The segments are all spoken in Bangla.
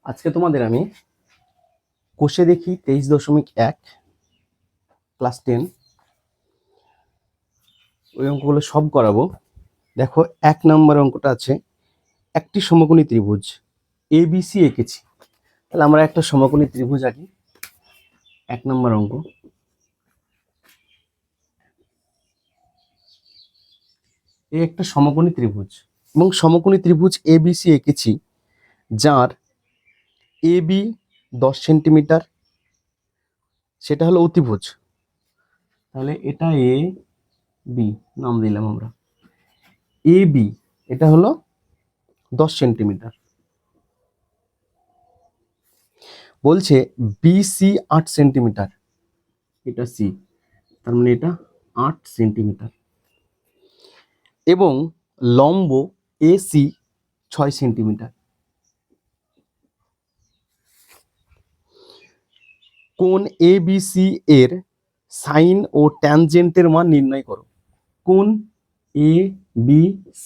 আজকে তোমাদের আমি কোষে দেখি 23.1 ক্লাস 10 ওই অঙ্কগুলো সব করাবো। দেখো 1 নম্বর অঙ্কটা আছে, একটি সমকোণী ত্রিভুজ ABC এঁকেছি। তাহলে আমরা একটা সমকোণী ত্রিভুজ আঁকি। 1 নম্বর অঙ্ক, এই একটা সমকোণী ত্রিভুজ এবং সমকোণী ত্রিভুজ ABC এঁকেছি, যার AB 10 সেন্টিমিটার, সেটা হলো অতিভুজ। তাহলে এটা AB নাম দিলাম আমরা, AB এটা হলো 10 সেন্টিমিটার। বলছে BC 8 সেন্টিমিটার, এটা সি, তার মানে এটা 8 সেন্টিমিটার, এবং লম্ব AC 6 সেন্টিমিটার। কোণ ABC এর সাইন ও ট্যানজেন্টের মান নির্ণয় করো। কোণ ABC,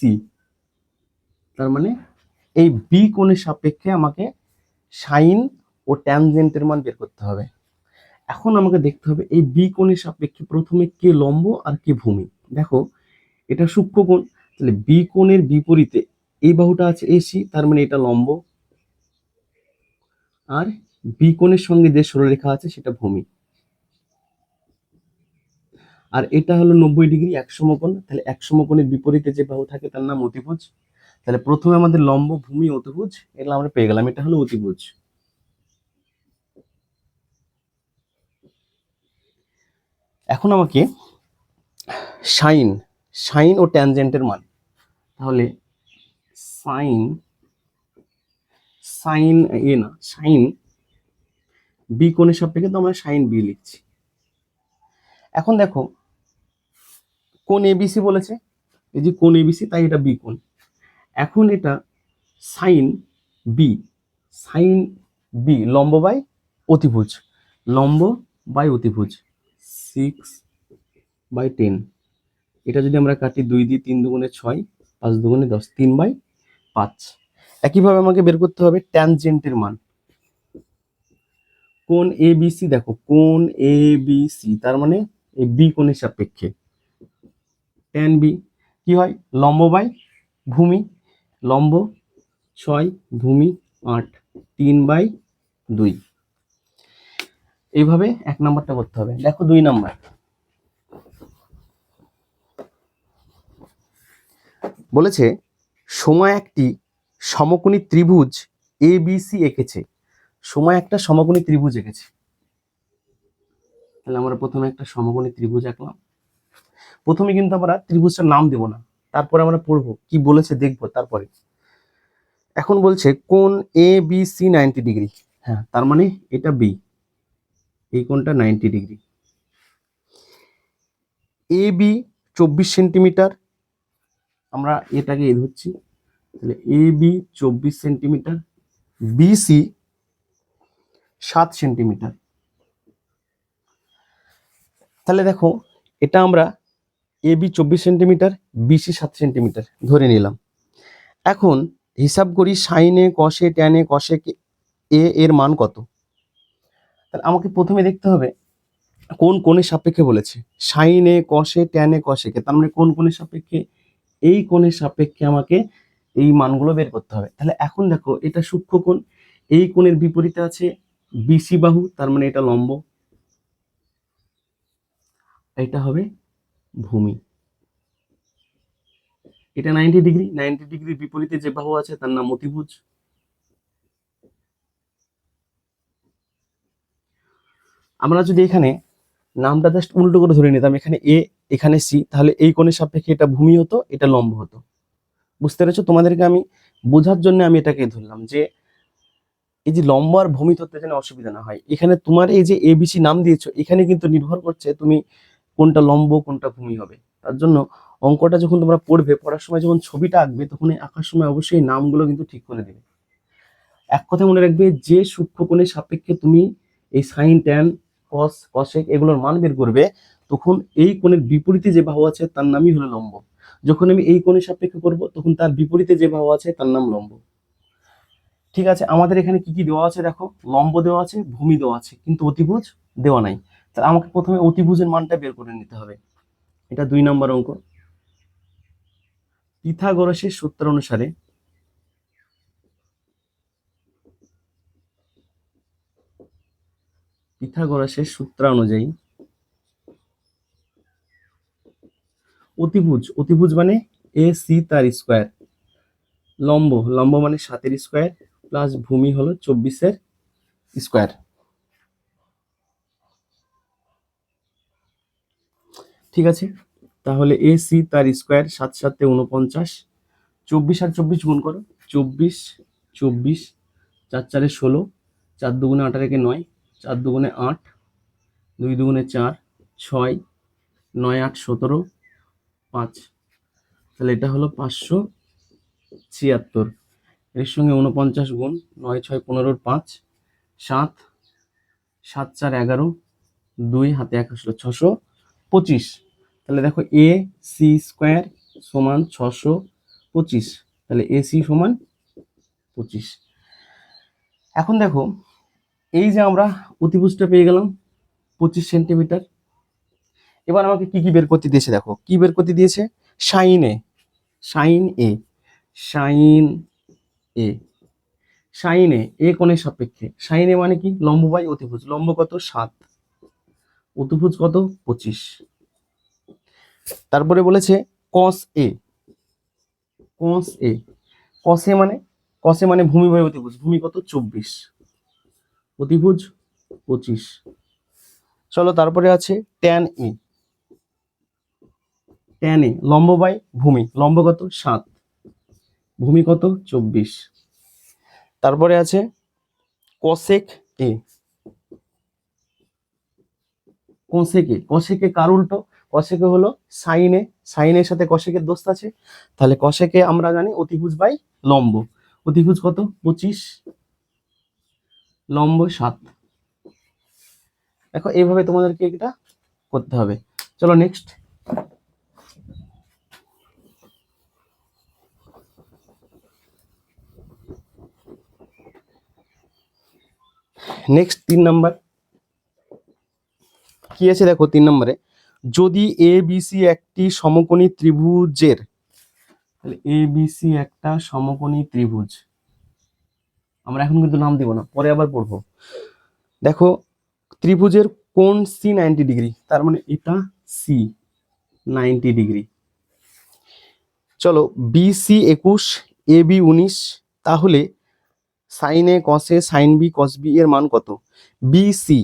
তার মানে এই বি কোণের সাপেক্ষে আমাকে সাইন ও ট্যানজেন্টের মান বের করতে হবে। এখন আমাকে দেখতে হবে এই বি কোণের সাপেক্ষে প্রথমে কে লম্ব আর কে ভূমি। দেখো এটা সূক্ষ্মকোণ, তাহলে বি কোণের বিপরীতে এই বাহুটা আছে AC, তার মানে এটা লম্ব, আর বি কোণের সঙ্গে যে সরলরেখা আছে সেটা ভূমি, আর এটা হলো 90 ডিগ্রি এক সমকোণ। তাহলে এক সমকোণের বিপরীতে যে বাহু থাকে তার নাম অতিভুজ। তাহলে প্রথমে আমাদের লম্ব, ভূমি, অতিভুজ এগুলো আমরা পেয়ে গেলাম, এটা হলো অতিভুজ। এখন আমাকে সাইন সাইন ও ট্যানজেন্টের মান, তাহলে সাইন সাইন সাইন বি কোণের সাপেক্ষে তো আমরা সাইন বি লিখছি। এখন দেখো কোণ ABC বলেছে, এই যে কোণ ABC, তাই এটা বি কোণ। এখন এটা সাইন বি, সাইন বি লম্ব বাই অতিভুজ, লম্ব বাই অতিভুজ 6/10। এটা যদি আমরা কাটি 2 দিয়ে 3 দুগুণে 6, 5 দুগুণে 10, 3/5। একইভাবে আমাকে বের করতে হবে ট্যানজেন্টের মান। কোণ ABC, দেখো কোণ ABC তার মানে এই বি কোণের সাপেক্ষে ট্যান বি কি হয়, লম্ব বাই ভূমি, লম্ব 6, ভূমি 8, 3/2। এইভাবে 1 নম্বরটা করতে হবে। দেখো 2 নম্বর বলেছে, সময় একটি সমকোণী ত্রিভুজ ABC এঁকেছে। সময় একটা সমকোণী ত্রিভুজ এঁকেছে। তাহলে আমরা প্রথমে একটা সমকোণী ত্রিভুজ আঁকলাম। প্রথমে কিন্তু আমরা ত্রিভুজটার নাম দেব না, তারপরে আমরা পড়বো কি বলেছে দেখবো তারপরে। এখন বলছে কোণ ABC 90 ডিগ্রি, হ্যাঁ তার মানে এটা বি, এই কোণটা 90 ডিগ্রি। AB 24 সেন্টিমিটার, আমরা এটাকে এ ধরছি, তাহলে AB 24 সেন্টিমিটার, BC 7 সেন্টিমিটার। তাহলে দেখো এটা আমরা AB 24 সেন্টিমিটার, BC 7 সেন্টিমিটার ধরে নিলাম। এখন হিসাব করি সাইনে, কসে, ট্যানে, কসে এ এর মান কত। তাহলে আমাকে প্রথমে দেখতে হবে কোন কোণের সাপেক্ষে বলেছে, সাইনে, কসে, ট্যানে, কসেকে, তার মানে কোন কোণের সাপেক্ষে, এই কোণের সাপেক্ষে আমাকে এই মানগুলো বের করতে হবে। তাহলে এখন দেখো এটা সূক্ষ্মকোণ, এই কোণের বিপরীতে আছে BC বাহু, তার মানে এটা লম্ব, এটা হবে ভূমি। এটা 90 ডিগ্রি, 90 ডিগ্রির বিপরীতে যে বাহু আছে তার নাম অতিভুজ। আমরা যদি এখানে নামটা জাস্ট উল্টো করে ধরে নিতাম, এখানে এ এখানে সি, তাহলে এই কোণের সাপেক্ষে এটা ভূমি হতো, এটা লম্ব হতো। বুঝতে পেরেছো? তোমাদেরকে আমি বোঝার জন্য আমি এটাকে ধরলাম যে এই যে লম্ব আর ভূমি ধরতে যেন অসুবিধা না হয়। এখানে তোমার এই যে ABC নাম দিয়েছো, এখানে কিন্তু নির্ভর করছে তুমি কোনটা লম্ব কোনটা ভূমি হবে। তার জন্য অঙ্কটা যখন তোমরা পড়বে, পড়ার সময় যখন ছবিটা আঁকবে, তখন আঁকার সময় অবশ্যই নামগুলো কিন্তু ঠিক করে দেবে। এক কথা মনে রাখবে, যে সূক্ষ্মকোণের সাপেক্ষে তুমি এই সাইন, ট্যান, কস, কসেক এগুলোর মান বের করবে, তখন এই কোণের বিপরীতে যে বাহু আছে তার নামই হলো লম্ব। যখন আমি এই কোণের সাপেক্ষে করব, তখন তার বিপরীতে যে বাহু আছে তার নাম লম্ব। ঠিক আছে, আমাদের এখানে কি কি দেওয়া আছে দেখো, লম্ব দেওয়া আছে, ভূমি দেওয়া আছে, কিন্তু অতিভুজ দেওয়া নাই। তাহলে আমাকে প্রথমে অতিভুজের মানটা বের করে নিতে হবে। এটা 2 নম্বর অঙ্ক। পিথাগোরাসের সূত্র অনুসারে পিথাগোরাসের সূত্র অনুযায়ী অতিভুজ মানে এ সি তার স্কোয়ার, লম্ব মানে 7-এর স্কোয়ার, প্লাস ভূমি হলো 24-এর স্কোয়ার। ঠিক আছে, তাহলে এ সি তার স্কোয়ার, 7 7 49, 24 আর 24 গুণ করো, 24 24, 4 4 16, 4 2 8 আর 9, 4 2 8, 2 2 4, 6, 9 8 17, 5। তাহলে এটা হলো 576। এর সঙ্গে 49 গুণ, 9 6 15, 5, 7 7 4 11, 2 হাতে 1 আসলো 625। তাহলে দেখো এ সি স্কোয়ার সমান 625, তাহলে এ সি সমান 25। এখন দেখো, এই যে আমরা অতিভুজটা পেয়ে গেলাম 25 সেন্টিমিটার। এবার আমাকে কি কি বের করতে দিয়েছে, দেখো কি বের করতে দিয়েছে, সাইন এ, সাইন এ, সাইন এ, সাইন এ কোণের সাপেক্ষে। সাইন এ মানে কি, লম্ব বাই অতিভুজ। লম্ব কত 7, অতিভুজ কত 25। তারপরে বলেছে কস এ, কস এ, কসে মানে ভূমি বাই অতিভুজ। ভূমি কত 24, অতিভুজ 25। চলো তারপরে আছে ট্যান এ, ট্যান এ লম্ব বাই ভূমি। লম্ব কত 7, ভূমি কত 24। তারপরে আছে কসেক এ, কসেকে, কসেকে কার উল্টো, কসেকে হলো সাইনে, সাইনের সাথে কসেকের দোস্ত আছে। তাহলে কসেকে আমরা জানি অতিভুজ বাই লম্ব। অতিভুজ কত 25, লম্ব 7। দেখো এইভাবে তোমাদেরকে এটা করতে হবে। চলো নেক্সট, নেক্সট 3 নাম্বার কি আছে দেখো। 3 নম্বরে, যদি এ বি সি একটি সমকোণী ত্রিভুজের, তাহলে এ বি সি একটা সমকোণী ত্রিভুজ, আমরা এখন কিন্তু নাম দিব না, পরে আবার পড়বো। দেখো ত্রিভুজের কোণ সি 90 ডিগ্রি, তার মানে এটা সি 90 ডিগ্রি। চলো বি সি 21, এ বি 19, তাহলে সাইন এ কস এ সাইন বি কস বি এর মান কত। বি সি,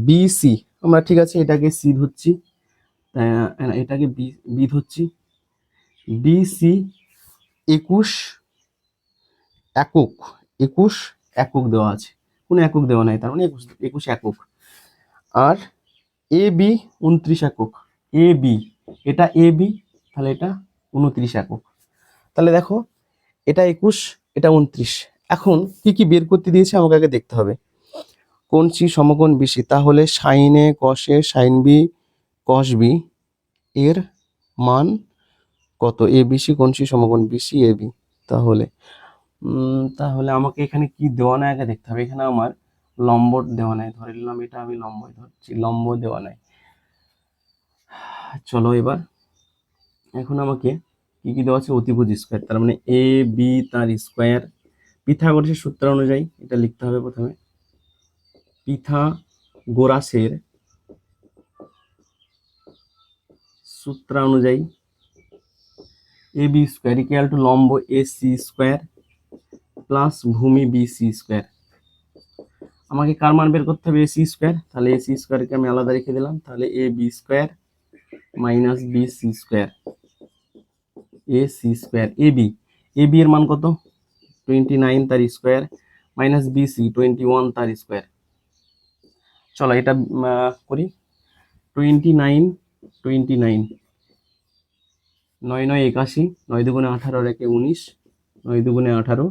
বি সি আমরা ঠিক আছে এটাকে সি ধরছি, এটাকে বি বি ধরছি। বি সি 21 একক, 21 একক দেওয়া আছে, কোনো একক দেওয়া নাই, তার মানে 21 একক। আর এ বি 29 একক, এ বি, এটা এ বি, তাহলে এটা 29 একক। তাহলে দেখো এটা 21, এটা 29। এখন কি কি বের করতে দিয়েছে আমাকে আগে দেখতে হবে। কোণ সি সমকোণ বিসি, তাহলে সাইন এ কস এ সাইন বি কস বি এর মান কত। এ বিসি কোণ সি সমকোণ বিসি এ বি, তাহলে তাহলে আমাকে এখানে কি দেওয়া নাই আগে দেখতে হবে। এখানে আমার লম্ব দেওয়া নাই, ধরে নিলাম এটা আমি লম্ব ধরছি, লম্ব দেওয়া নাই। চলো এবার, এখন আমাকে কি কি দেওয়া আছে, অতিভুজ স্কোয়ার, তার মানে এ বি তার স্কোয়ার। পিথাগোরাসের সূত্র অনুযায়ী এটা লিখতে হবে প্রথমে, পিথাগোরাসের সূত্র অনুযায়ী এ বি স্কোয়ার ইকুয়াল টু লম্ব এ সি স্কোয়ার প্লাস ভূমি বি সি স্কোয়ার। আমাকে কার মান বের করতে হবে, এ সি স্কোয়ার, তাহলে এ সি স্কোয়ারকে আমি আলাদা রেখে দিলাম, তাহলে A B square minus B C square, A C square. A B, A B এর মান কত 29 তার স্কোয়ার, মাইনাস বি সি 21 তার স্কোয়ার। চলো এটা করি, 29 29, 9 9 81, 9 দুগুণে 18 আর 1 19, 9 দুগুণে 18,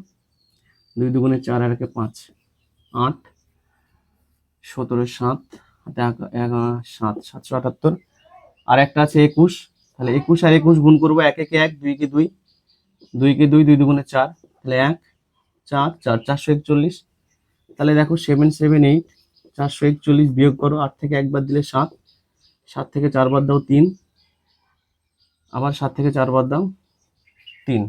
2 দুগুণে 4 আর 1 5, 8 17 7 হাতে 7 778। আর একটা আছে 21, তাহলে 21 আর 21 গুণ করবো, 1 1 1, 2 কে 2, 2 কে 2, 2 দুগুণে 4, তাহলে 1 4 4 441। তাহলে দেখো 778, 441 বিয়োগ করো, 8 থেকে একবার দিলে 7, 7 থেকে 4 বার দাও 3, আবার 7 থেকে 4 বার দাও 3।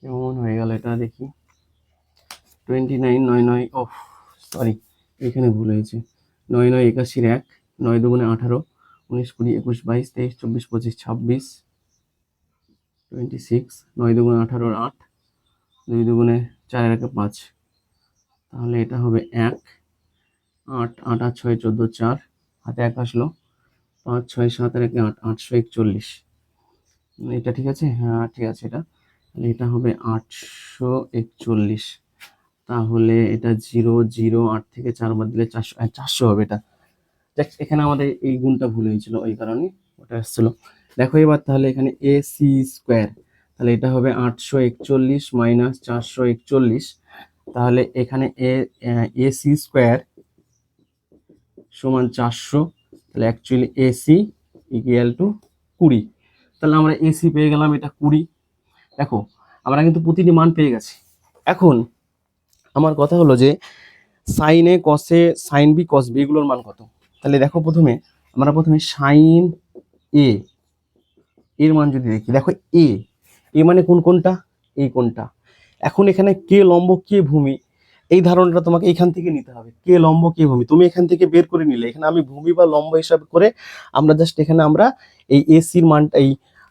কেমন হয়ে গেল এটা দেখি। 29 9 9, ও সরি, এখানে ভুল হয়েছে। 9 9 81 1, 9 দুগুণে 18, 19 20 21 22 23 24 25 26 26, 9 দুগুণে 18 8, 2 দুগুণে 4 একে 5, তাহলে এটা হবে 1 8 8 8 6 14 4, হাতে 1 আসলো, 5 6 7 একে 8, 841। এটা ঠিক আছে? হ্যাঁ ঠিক আছে। এটা তাহলে এটা হবে 841। তাহলে এটা 0 0, 8 থেকে 4 বাদ দিলে 400, 400 হবে এটা। দেখ এখানে আমাদের এই গুণটা ভুল হয়েছিল, ওই কারণে ওটা আসছিল। দেখো এবার তাহলে এখানে এ সি স্কোয়ার, তাহলে এটা হবে 841 মাইনাস 441। তাহলে এখানে এ সি স্কোয়ার সমান 400, তাহলে অ্যাকচুয়ালি এসি ইকুয়াল টু 20। তাহলে আমরা এসি পেয়ে গেলাম, এটা 20। দেখো আমরা কিন্তু প্রতিটি মান পেয়ে গেছি। এখন আমার কথা হলো যে সাইন এ, কসে, সাইন বি, কস বি এগুলোর মান কত। তাহলে দেখো আমরা প্রথমে সাইন এ এর মান যদি দেখি, দেখো এ এ মানে কোনটা, এই কোনটা। এখন এখানে কে লম্ব কে ভূমি, এই ধারণাটা তোমাকে এখান থেকে নিতে হবে। কে লম্ব কে ভূমি তুমি এখান থেকে বের করে নিলে, এখানে আমি ভূমি বা লম্ব হিসাবে করে আমরা জাস্ট এখানে আমরা এই এসির মানটা, এই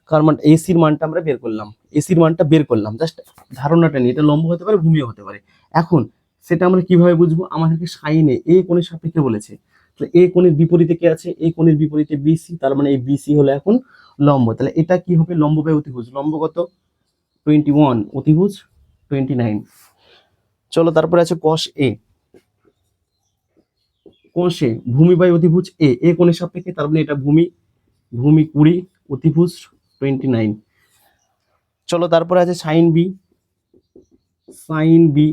কার মান, এসির মানটা আমরা বের করলাম, এসির মানটা বের করলাম, জাস্ট ধারণাটা নিয়ে। এটা লম্ব হতে পারে, ভূমিও হতে পারে। এখন সেটা আমরা কিভাবে বুঝবো, আমাদেরকে সাইনে এ কোণের সাপেক্ষে বলেছে, তো এ কোণের বিপরীতে কে আছে, এই কোণের বিপরীতে বিসি, তার মানে এই বিসি হলো এখন লম্ব। তাহলে এটা কি হবে, লম্ব বাই অতিভুজ। লম্ব কত, 21, অতিভুজ 29। চলো তারপরে আছে কস এ, কস এ ভূমি বাই অতিভুজ এ, এ কোণের সাপেক্ষে, তার মানে এটা ভূমি, ভূমি 20, অতিভুজ 29। চলো তারপরে আছে সাইন বি, সাইন বি।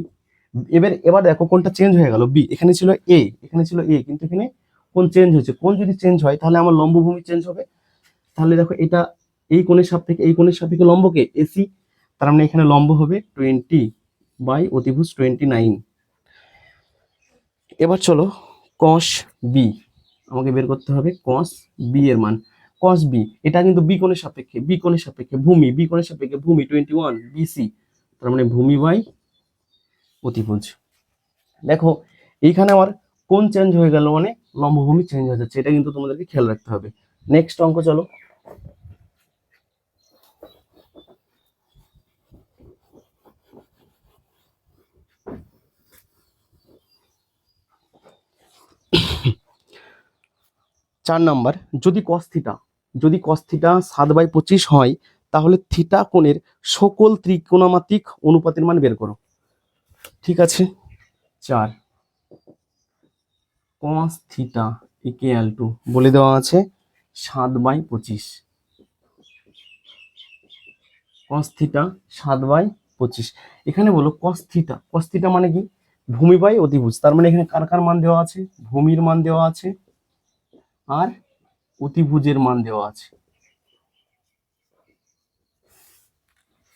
এবার দেখো কোনটা চেঞ্জ হয়ে গেল, বি, এখানে ছিল এ, এখানে ছিল এ, কিন্তু এখানে কোন চেঞ্জ হয়েছে। কোন যদি চেঞ্জ হয় তাহলে আমার লম্ব ভূমি চেঞ্জ হবে। তাহলে দেখো এটা এই কোণের সাপেক্ষে, এই কোণের সাপেক্ষে লম্বকে এসি, তার মানে এখানে লম্ব হবে 20 বাই অতিভুজ 29। এবার চলো কস বি, আমাকে বের করতে হবে কস বি এর মান। কস বি এটা কিন্তু বি কোণের সাপেক্ষে, বি কোণের সাপেক্ষে ভূমি, বি কোণের সাপেক্ষে ভূমি 21 বিসি, তার মানে ভূমি বাই অতিভুজ। দেখো এইখানে আমার কোন চেঞ্জ হয়ে গেল, মানে লম্বভূমি চেঞ্জ হয়ে যাচ্ছে, এটা কিন্তু তোমাদেরকে খেয়াল রাখতে হবে। নেক্সট অঙ্ক চলো। চার নাম্বার, যদি কস থিটা, যদি কস থিটা 7/25 হয়, তাহলে থিটা কোণের সকল ত্রিকোণমিতিক অনুপাতের মান বের করো। ঠিক আছে, 4 কস থিটা ইকুয়াল টু বলে দেওয়া আছে 7/25, কস থিটা 7/25। এখানে বলো কস থিটা, কস থিটা মানে কি, ভূমি বাই অতিভুজ, তার মানে এখানে কার কার মান দেওয়া আছে, ভূমির মান দেওয়া আছে আর অতিভুজের মান দেওয়া আছে।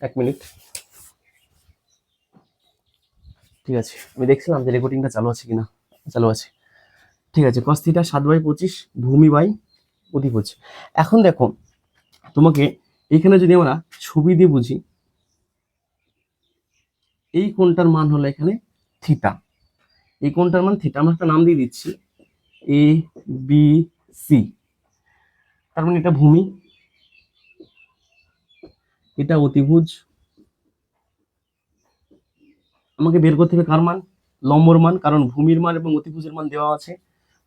এক মিনিট, ঠিক আছে, আমি দেখছিলাম যে রেকর্ডিংটা চালু আছে কিনা, চালু আছে। ঠিক আছে, কস থিটা 7/25 ভূমি বাই অতিভুজ। এখন দেখো তোমাকে এখানে যদি আমরা ছবি দিয়ে বুঝি, এই কোণটার মান হলো এখানে থিটা, এই কোণটার মান থিটা, আমরা একটা নাম দিয়ে দিচ্ছি এ বি সি, তার মানে এটা ভূমি, এটা অতিভুজ। আমাকে বের করতে হবে কার মান, লম্বর মান, কারণ ভূমির মান এবং অতিভুজের মান দেওয়া আছে।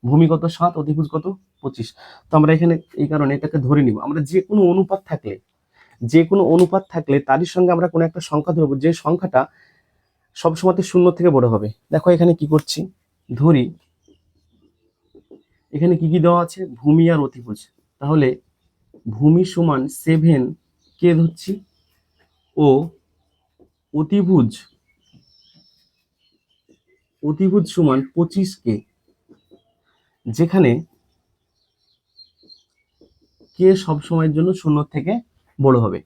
ভূমি কত 7, অতিভুজ কত 25। তো আমরা এখানে এই কারণে এটাকে ধরে নিব। আমরা যে কোনো অনুপাত থাকলে, যে কোনো অনুপাত থাকলে তারই সঙ্গে আমরা কোনো একটা সংখ্যা ধরবো, যে সংখ্যাটা সবসময় 0 থেকে বড় হবে। দেখো এখানে কি করছি, ধরি এখানে কি কি দেওয়া আছে, ভূমি আর অতিভুজ। তাহলে ভূমি সমান 7 কে ধরছি, ও অতিভুজ, অতিভুজ সমান 25 কে, যেখানে কে সব সময়ের জন্য 0 থেকে বড় হবে।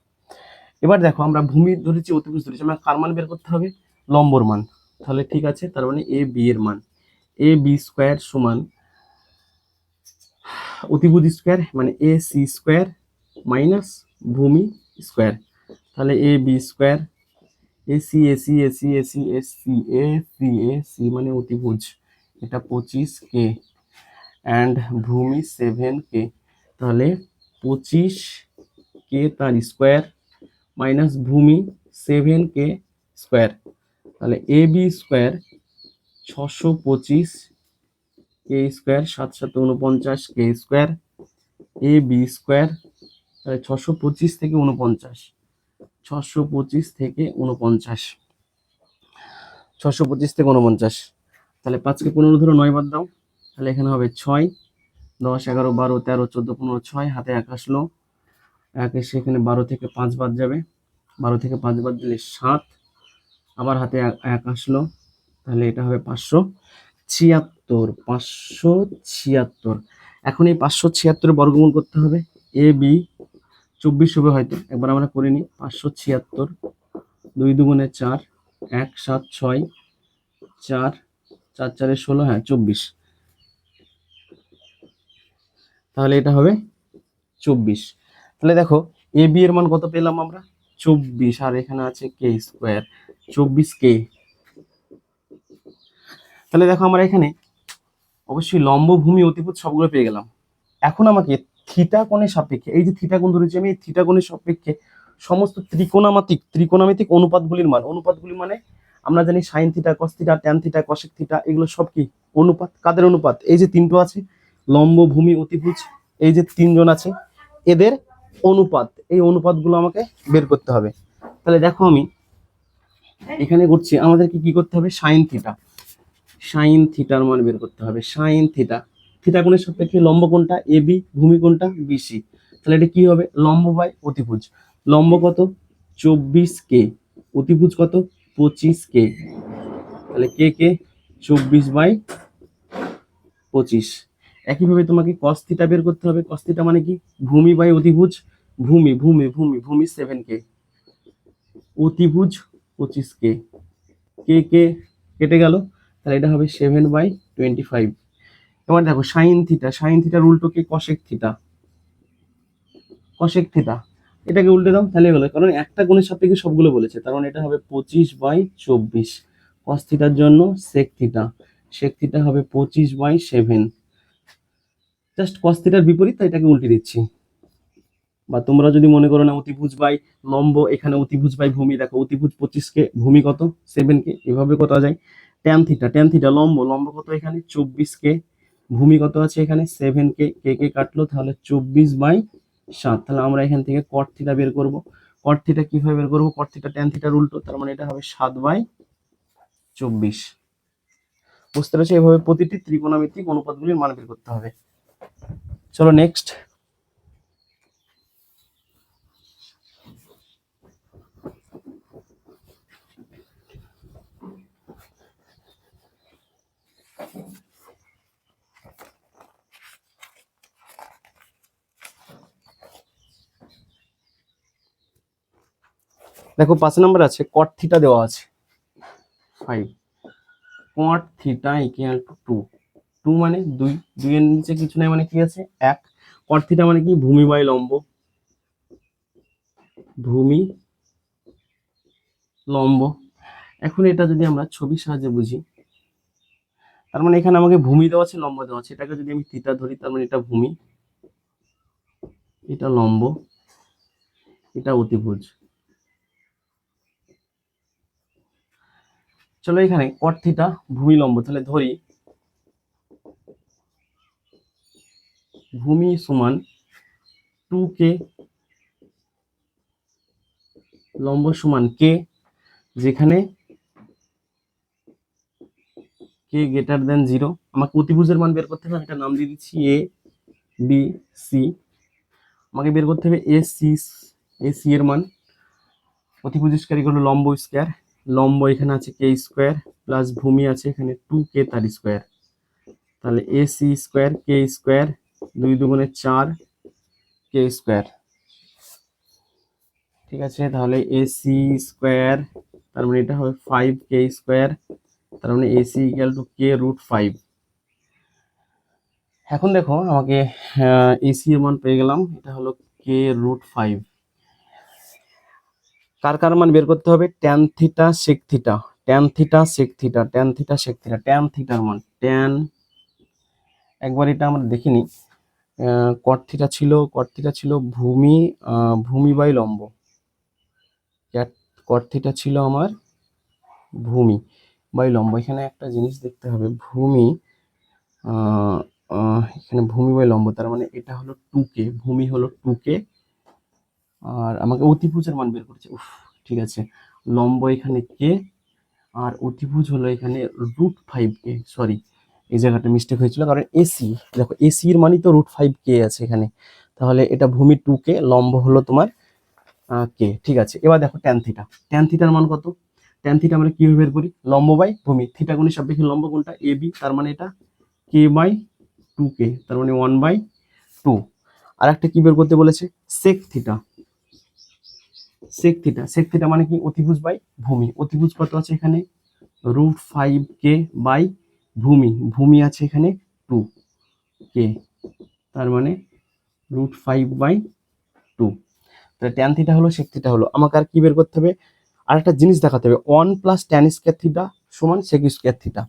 এবার দেখো আমরা ভূমি ধরেছি, অতিভুজ ধরেছি, আমরা কার মান বের করতে হবে? লম্বর মান। তাহলে ঠিক আছে, তার মানে এ বি এর মান, এ বি স্কোয়ার সমান অতিভুজ স্কোয়ার মানে এ সি স্কোয়ার মাইনাস ভূমি স্কোয়ার। তাহলে A B square, AC AC AC AC AC AC AC মানে অতিভুজ, এটা 25K অ্যান্ড ভূমি 7K। তাহলে 25K তার স্কোয়ার মাইনাস ভূমি 7K স্কোয়ার। তাহলে A B square 625K square, 7 7 49K square, A B square. তাহলে 625 থেকে 49, 625 থেকে 49, 625 থেকে 49। তাহলে 5কে 15 ধরো, 9 বাদ দাও, তাহলে এখানে হবে 6, 10 11 12 13 14 15, 6 হাতে 1 আসলো, 1 এসে এখানে 12 থেকে 5 বাদ যাবে, 12 থেকে 5 বাদ দিলে 7, আবার হাতে 1 আসলো, তাহলে এটা হবে 576, 576। এখন এই 576 বর্গমূল করতে হবে, এ বি 24 হবে হয়তো, একবার আমরা করে নিই। 576, 2 দুগুণে 4, 1 7 6, 4 4 4 16, হ্যাঁ 24। তাহলে এটা হবে 24। তাহলে দেখো এ বি এর মান কত পেলাম আমরা? 24, আর এখানে আছে কে স্কোয়ার, 24K। তাহলে দেখো আমরা এখানে অবশ্যই লম্ব, ভূমি, অতিভুজ সবগুলো পেয়ে গেলাম। এখন আমাকে থিটা কোণের সাপেক্ষে, এই যে থিটা কোণ ধরেছি আমি, এই থিটা কোণের সাপেক্ষে সমস্ত ত্রিকোণামিতিক অনুপাতগুলির মান, অনুপাতগুলি মানে আমরা জানি sign theta, cos theta, tan theta, cosec theta, এগুলো সব কি অনুপাত। কাদের অনুপাত? এই যে তিনটো আছে, লম্ব, ভূমি, অতিভুজ, এই যে তিনজন আছে, এদের অনুপাত, এই অনুপাতগুলো আমাকে বের করতে হবে। তাহলে দেখো আমি এখানে করছি, আমাদেরকে কি করতে হবে? সাইন থিটা, সাইন থিটার মান বের করতে হবে। সাইন থিটা, থিটা কোণের সাপেক্ষে লম্ব কোণটা এ বি, ভূমি কোণটা বিসি। তাহলে এটা কি হবে? লম্ব বাই অতিভুজ। লম্ব কত? 24K, অতিভুজ কত? 25K। তাহলে কে কে 24/25। একইভাবে তোমাকে কস থিটা বের করতে হবে। কস থিটা মানে কি? ভূমি বাই অতিভুজ, ভূমি ভূমি ভূমি ভূমি 7K, অতিভুজ 25K, কে কে কেটে গেল, তাহলে এটা হবে 7/25। এবার দেখো সাইন থিটা, সাইন থিটার উল্টো কি? কসেক থিটা, কসেক থিটা, এটাকে উল্টে দাও, তাহলে হলো, কারণ একটা কোণের সাপেক্ষে সবগুলো বলেছে, তার মানে এটা হবে 25/24। কস থিটার জন্য সেক থিটা, সেক থিটা হবে 25/7। জাস্ট কস থিটার বিপরীত, তাই এটাকে উল্টে দিচ্ছি। বা তোমরা যদি মনে করো না অতিভুজ বাই লম্ব, এখানে অতিভুজ বাই ভূমি, দেখো অতিভুজ 25K, ভূমি কত? 7K, এভাবে কত যায়। ট্যান থিটা, ট্যান থিটা লম্ব, লম্ব কত এখানে? 24K, ভূমি কত আছে এখানে? 7K, কে কে কাটলো, তাহলে 24/7। তাহলে আমরা এখান থেকে কট থিটা বের করব। কট থিটা কিভাবে বের করবো? কট থিটা ট্যান থিটার উল্টো, তার মানে এটা হবে 7/24। বুঝতে পেরেছো? এভাবে প্রতিটি ত্রিকোণমিতিক অনুপাতগুলির মান বের করতে হবে। চলো নেক্সট। দেখো 5 নম্বর আছে কট থিটা দেওয়া আছে 5, কট থিটা ইকুয়াল টু 2, 2 মানে 2, 2 এর নিচে কিছু নাই মানে কি আছে? 1। কট থিটা মানে কি? ভূমি বাই লম্ব, ভূমি লম্ব। এখন এটা যদি আমরা ছবির সাহায্যে বুঝি, তার মানে এখানে আমাকে ভূমি দেওয়া আছে, লম্ব দেওয়া আছে, এটাকে যদি আমি থিটা ধরি, তার মানে এটা ভূমি, এটা লম্ব, এটা অতিভুজ। চলো এখানে কট থিটা ভূমি লম্ব, তাহলে ধরি ভূমি সমান 2K, লম্ব সমান K, যেখানে K গ্রেটার দেন 0। আমাকে অতিভুজের মান বের করতে হবে, এটা নাম দিয়ে দিচ্ছি এ বি সি। আমাকে বের করতে হবে এ সি এর মান। অতিভুজ স্কয়ার ইকুয়াল টু লম্ব স্কয়ার, লম্ব এখানে আছে কে স্কয়ার প্লাস ভূমি আছে এখানে 2K তার স্কয়ার। তাহলে এ সি স্কয়ার কে স্কয়ার, 2 দুগুণে 4 কে স্কয়ার। ঠিক আছে, তাহলে এসি স্কোয়ার, তার মানে এটা হবে 5k², তার মানে এসি ইকুয়াল টু k√5। এখন দেখো আমাকে এসি এর মান পেয়ে গেলাম, এটা হলো k√5। কার কার মান বের করতে হবে? Tan theta sec theta, tan theta sec theta, tan theta sec theta, tan থিটার মান ট্যান, একবার এটা আমরা দেখিনি। কট থিটা ছিল ভূমি, ভূমি বাই লম্ব। কট থিটা ছিল আমার ভূমি বাই লম্ব। এখানে একটা জিনিস দেখতে হবে, ভূমি এখানে ভূমি বাই লম্ব, তার মানে এটা হলো 2k, ভূমি হলো 2k, আর আমাকে অতিভুজের মান বের করছে। উফ, ঠিক আছে, লম্ব এখানে কে, আর অতিভুজ হলো এখানে √5k। সরি, এই জায়গাটা মিস্টেক হয়েছিল, কারণ এসি, দেখো এসি এর মানই তো √5k আছে এখানে, তাহলে এটা ভূমি 2k, লম্ব হলো তোমার কে। ঠিক আছে, এবার দেখো ট্যান থিটা, ট্যান থিটার মান কত? ট্যান থিটা আমরা কিভাবে বের করি? লম্ব বাই ভূমি, থিটা গুণের সাপেক্ষে লম্ব কোনটা? এ বি, তার মানে এটা k/2k, তার মানে 1/2। আর একটা কি বের করতে বলেছে? Sec theta, sec theta, sec theta মানে কি? অতিভুজ বাই ভূমি। অতিভুজ কত আছে এখানে? √5k বাই ভূমি, ভূমি আছে এখানে 2k, তার মানে √5/2। তাহলে ট্যান থিটা হলো, সেক থিটা হলো। আমাকে আর কি বের করতে হবে? আর একটা জিনিস দেখাতে হবে, 1 + tan² থিটা সমান sec² থিটা।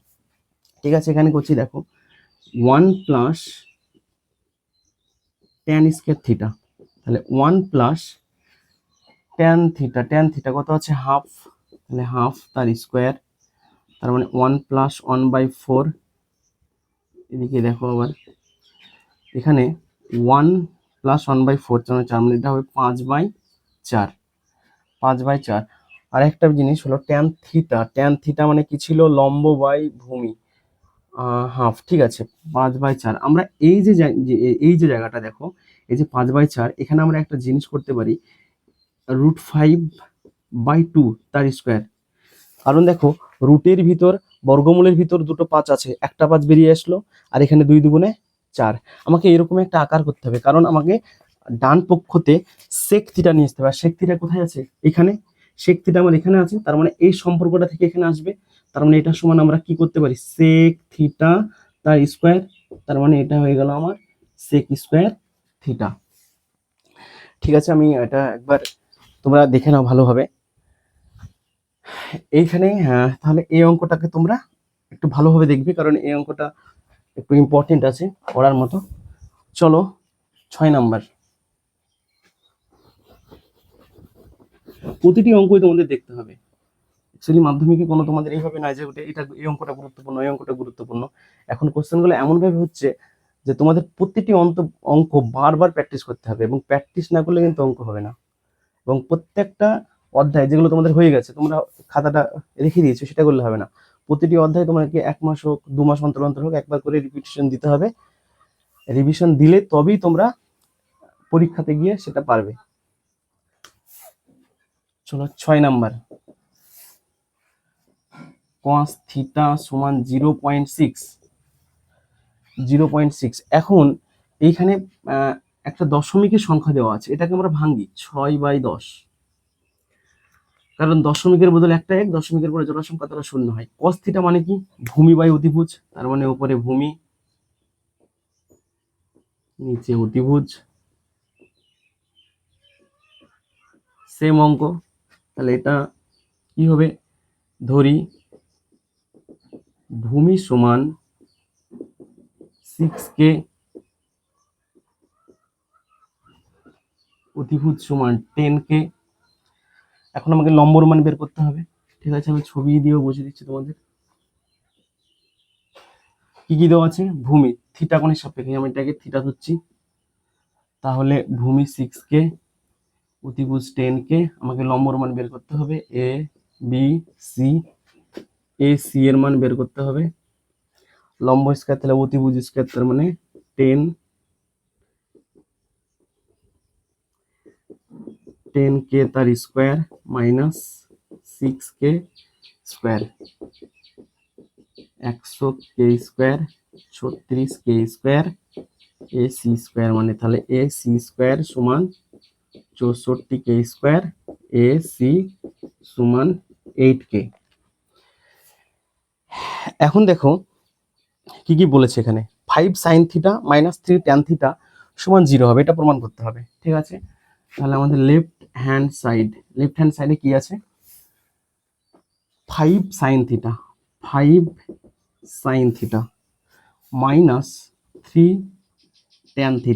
ঠিক আছে, এখানে করছি দেখো, 1 + tan² থিটা, তাহলে 1 + tan থিটা, tan থিটা কত আছে? হাফ, তাহলে হাফ তার স্কোয়ার, তার মানে 1 + 1/4। এদিকে দেখো আবার এখানে 1 + 1/4, তার মানে এটা হবে 5/4, 5/4। আর একটা জিনিস হলো ট্যান থিটা, ট্যান থিটা মানে কি ছিল? লম্ব বাই ভূমি, হাফ। ঠিক আছে, 5/4। আমরা এই যে এই যে জায়গাটা দেখো, এই যে 5/4, এখানে আমরা একটা জিনিস করতে পারি, √5/2 তার স্কোয়ার। কারণ দেখো, রুটের ভিতর, বর্গমূলের ভিতর দুটো 5 আছে, একটা 5 বেরিয়ে আসলো, আর এখানে 2 দুগুণে 4। আমাকে এরকম একটা আকার করতে হবে, কারণ আমাকে ডান পক্ষতে সেক থিটা নিয়ে আসতে হবে। আর সেক থিটা কোথায় আছে? এখানে। সেক থিটা আমার এখানে আছে, তার মানে এই সম্পর্কটা থেকে এখানে আসবে, তার মানে এটা সমান আমরা কি করতে পারি? সেক থিটা তার স্কোয়ার, তার মানে এটা হয়ে গেল আমার sec² থিটা। ঠিক আছে, আমি এটা একবার তোমরা দেখে নাও ভালোভাবে এইখানে। হ্যাঁ, তাহলে এই অঙ্কটাকে তোমরা একটু ভালোভাবে দেখবে, কারণ এই অঙ্কটা একটু ইম্পর্টেন্ট আছে পড়ার মতো। চলো 6 নাম্বার। প্রতিটি অঙ্কই তোমাদের দেখতে হবে। অ্যাকচুয়ালি মাধ্যমিকে কোনো তোমাদের এইভাবে নয় যে এটা এই অঙ্কটা গুরুত্বপূর্ণ, এই অঙ্কটা গুরুত্বপূর্ণ। এখন কোশ্চেনগুলো এমনভাবে হচ্ছে যে তোমাদের প্রতিটি অঙ্ক বারবার প্র্যাকটিস করতে হবে, এবং প্র্যাকটিস না করলে কিন্তু অঙ্ক হবে না। এবং প্রত্যেকটা অধ্যায় যেগুলো তোমাদের হয়ে গেছে, তোমরা খাতাটা রেখে দিয়েছো, সেটা করলে হবে না। প্রতিটি অধ্যায় তোমাকে 1 মাস হোক, 2 মাস অন্তর অন্তর হোক, একবার করে রিপিটিশন দিতে হবে। রিভিশন দিলে তবেই তোমরা পরীক্ষাতে গিয়ে সেটা পারবে। চলো 6 নাম্বার, cos থিটা সমান 0.6, 0.6। এখন এইখানে একটা দশমিকের সংখ্যা দেওয়া আছে, এটাকে আমরা ভাঙি 6/10, কারণ দশমিকের বদলে একটা 1, দশমিকের পরে জোড়া সংখ্যা তারা 0 হয়। cos থিটা মানে কি? ভূমি বাই অতিভুজ, তার মানে উপরে ভূমি, নিচে অতিভুজ, সেম অঙ্ক। তাহলে এটা কি হবে? ধরি ভূমি সমান 6k, অতিভুজ সমান 10k। এখন আমাকে লম্বর মান বের করতে হবে। ঠিক আছে, আমি ছবি দিয়েও বুঝিয়ে দিচ্ছি তোমাদের। কি কি দেওয়া আছে? ভূমি থিটা কোণের সাপেক্ষে, আমি এটাকে থিটা ধরছি, তাহলে ভূমি 6k, অতিভুজ 10k। আমাকে লম্বর মান বের করতে হবে, A B C, A C এর মান বের করতে হবে। লম্ব স্কয়ার, তাহলে অতিভুজ স্কয়ার, তার মানে 10k তার square minus 6k square, 100k square, 36k square, ac square, মানে তাহলে ac স্কয়ার সমান 64k স্কয়ার এ সি সমান 8K। এখন দেখো কি কি বলেছে এখানে, 5 sin θ মাইনাস 3 tan θ সমান 0 হবে, এটা প্রমাণ করতে হবে। ঠিক আছে, তাহলে আমাদের লেফট হ্যান্ড সাইডে কি আছে, 5 sin θ, 5 sin θ মাইনাস 3 tan θ,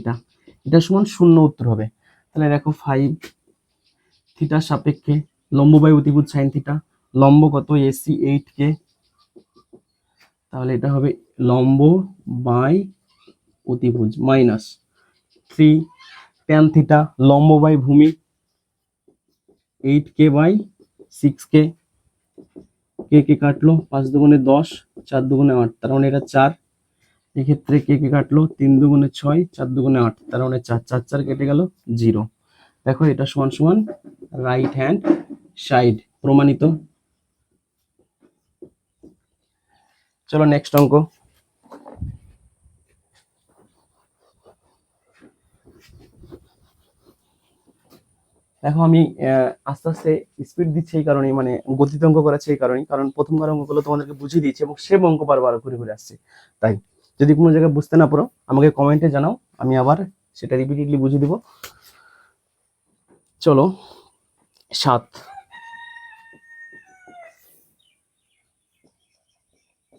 এটা সমান 0 উত্তর হবে। তাহলে দেখো 5 θ সাপেক্ষে লম্ব বাই অতিভুজ sin θ, লম্ব কত এসি 8K, তাহলে এটা হবে লম্ব বাই অতিভুজ মাইনাস 3 tan θ লম্ব বাই ভূমি 8K বাই 6K, কে কে কাটলো 5 দুগুণে 10, 4 দুগুণে 8, তার মানে এটা 4। এক্ষেত্রে কে কে কাটলো 3 দুগুণে 6, 4 দুগুণে 8, তার মানে 4, 4 4 কেটে গেল 0। দেখো এটা সমান সমান রাইট হ্যান্ড সাইড, প্রমাণিত। চলো নেক্সট অঙ্ক। দেখো আমি আস্তে আস্তে স্পিড দিচ্ছি এই কারণে, মানে গতিতে অঙ্ক করাচ্ছি এই কারণে, কারণ প্রথমবার অঙ্কগুলো তোমাদেরকে বুঝিয়ে দিয়েছি এবং সেম অঙ্ক বারবার ঘুরে ঘুরে আসছে। তাই যদি কোনো জায়গায় বুঝতে না পারো আমাকে কমেন্টে জানাও, আমি আবার সেটা রিপিটেডলি বুঝিয়ে দিব। চলো 7,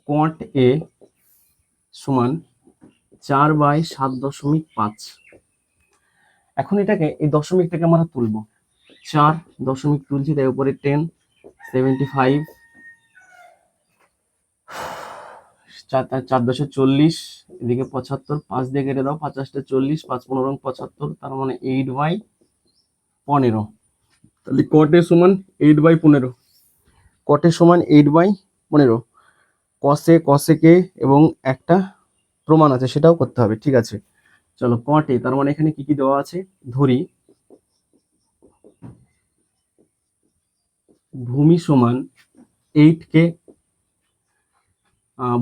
cot A সমান 4/7.5। এখন এটাকে এই দশমিকটাকে আমরা তুলবো, 4 দশমিক তুলছি, তাই উপরে 10, 75, 4×10 = 40, এদিকে 75, 5 দিয়ে কেটে দাও, 50টা 40, 5×15 75, তার মানে 8/15। তাহলে cot A সমান 8/15, cot A সমান 8/15, cos A কে এবং একটা প্রমাণ আছে সেটাও করতে হবে। ঠিক আছে, চলো cot A, তার মানে এখানে কি কি দেওয়া আছে ধরি, ভূমি সমান 8K,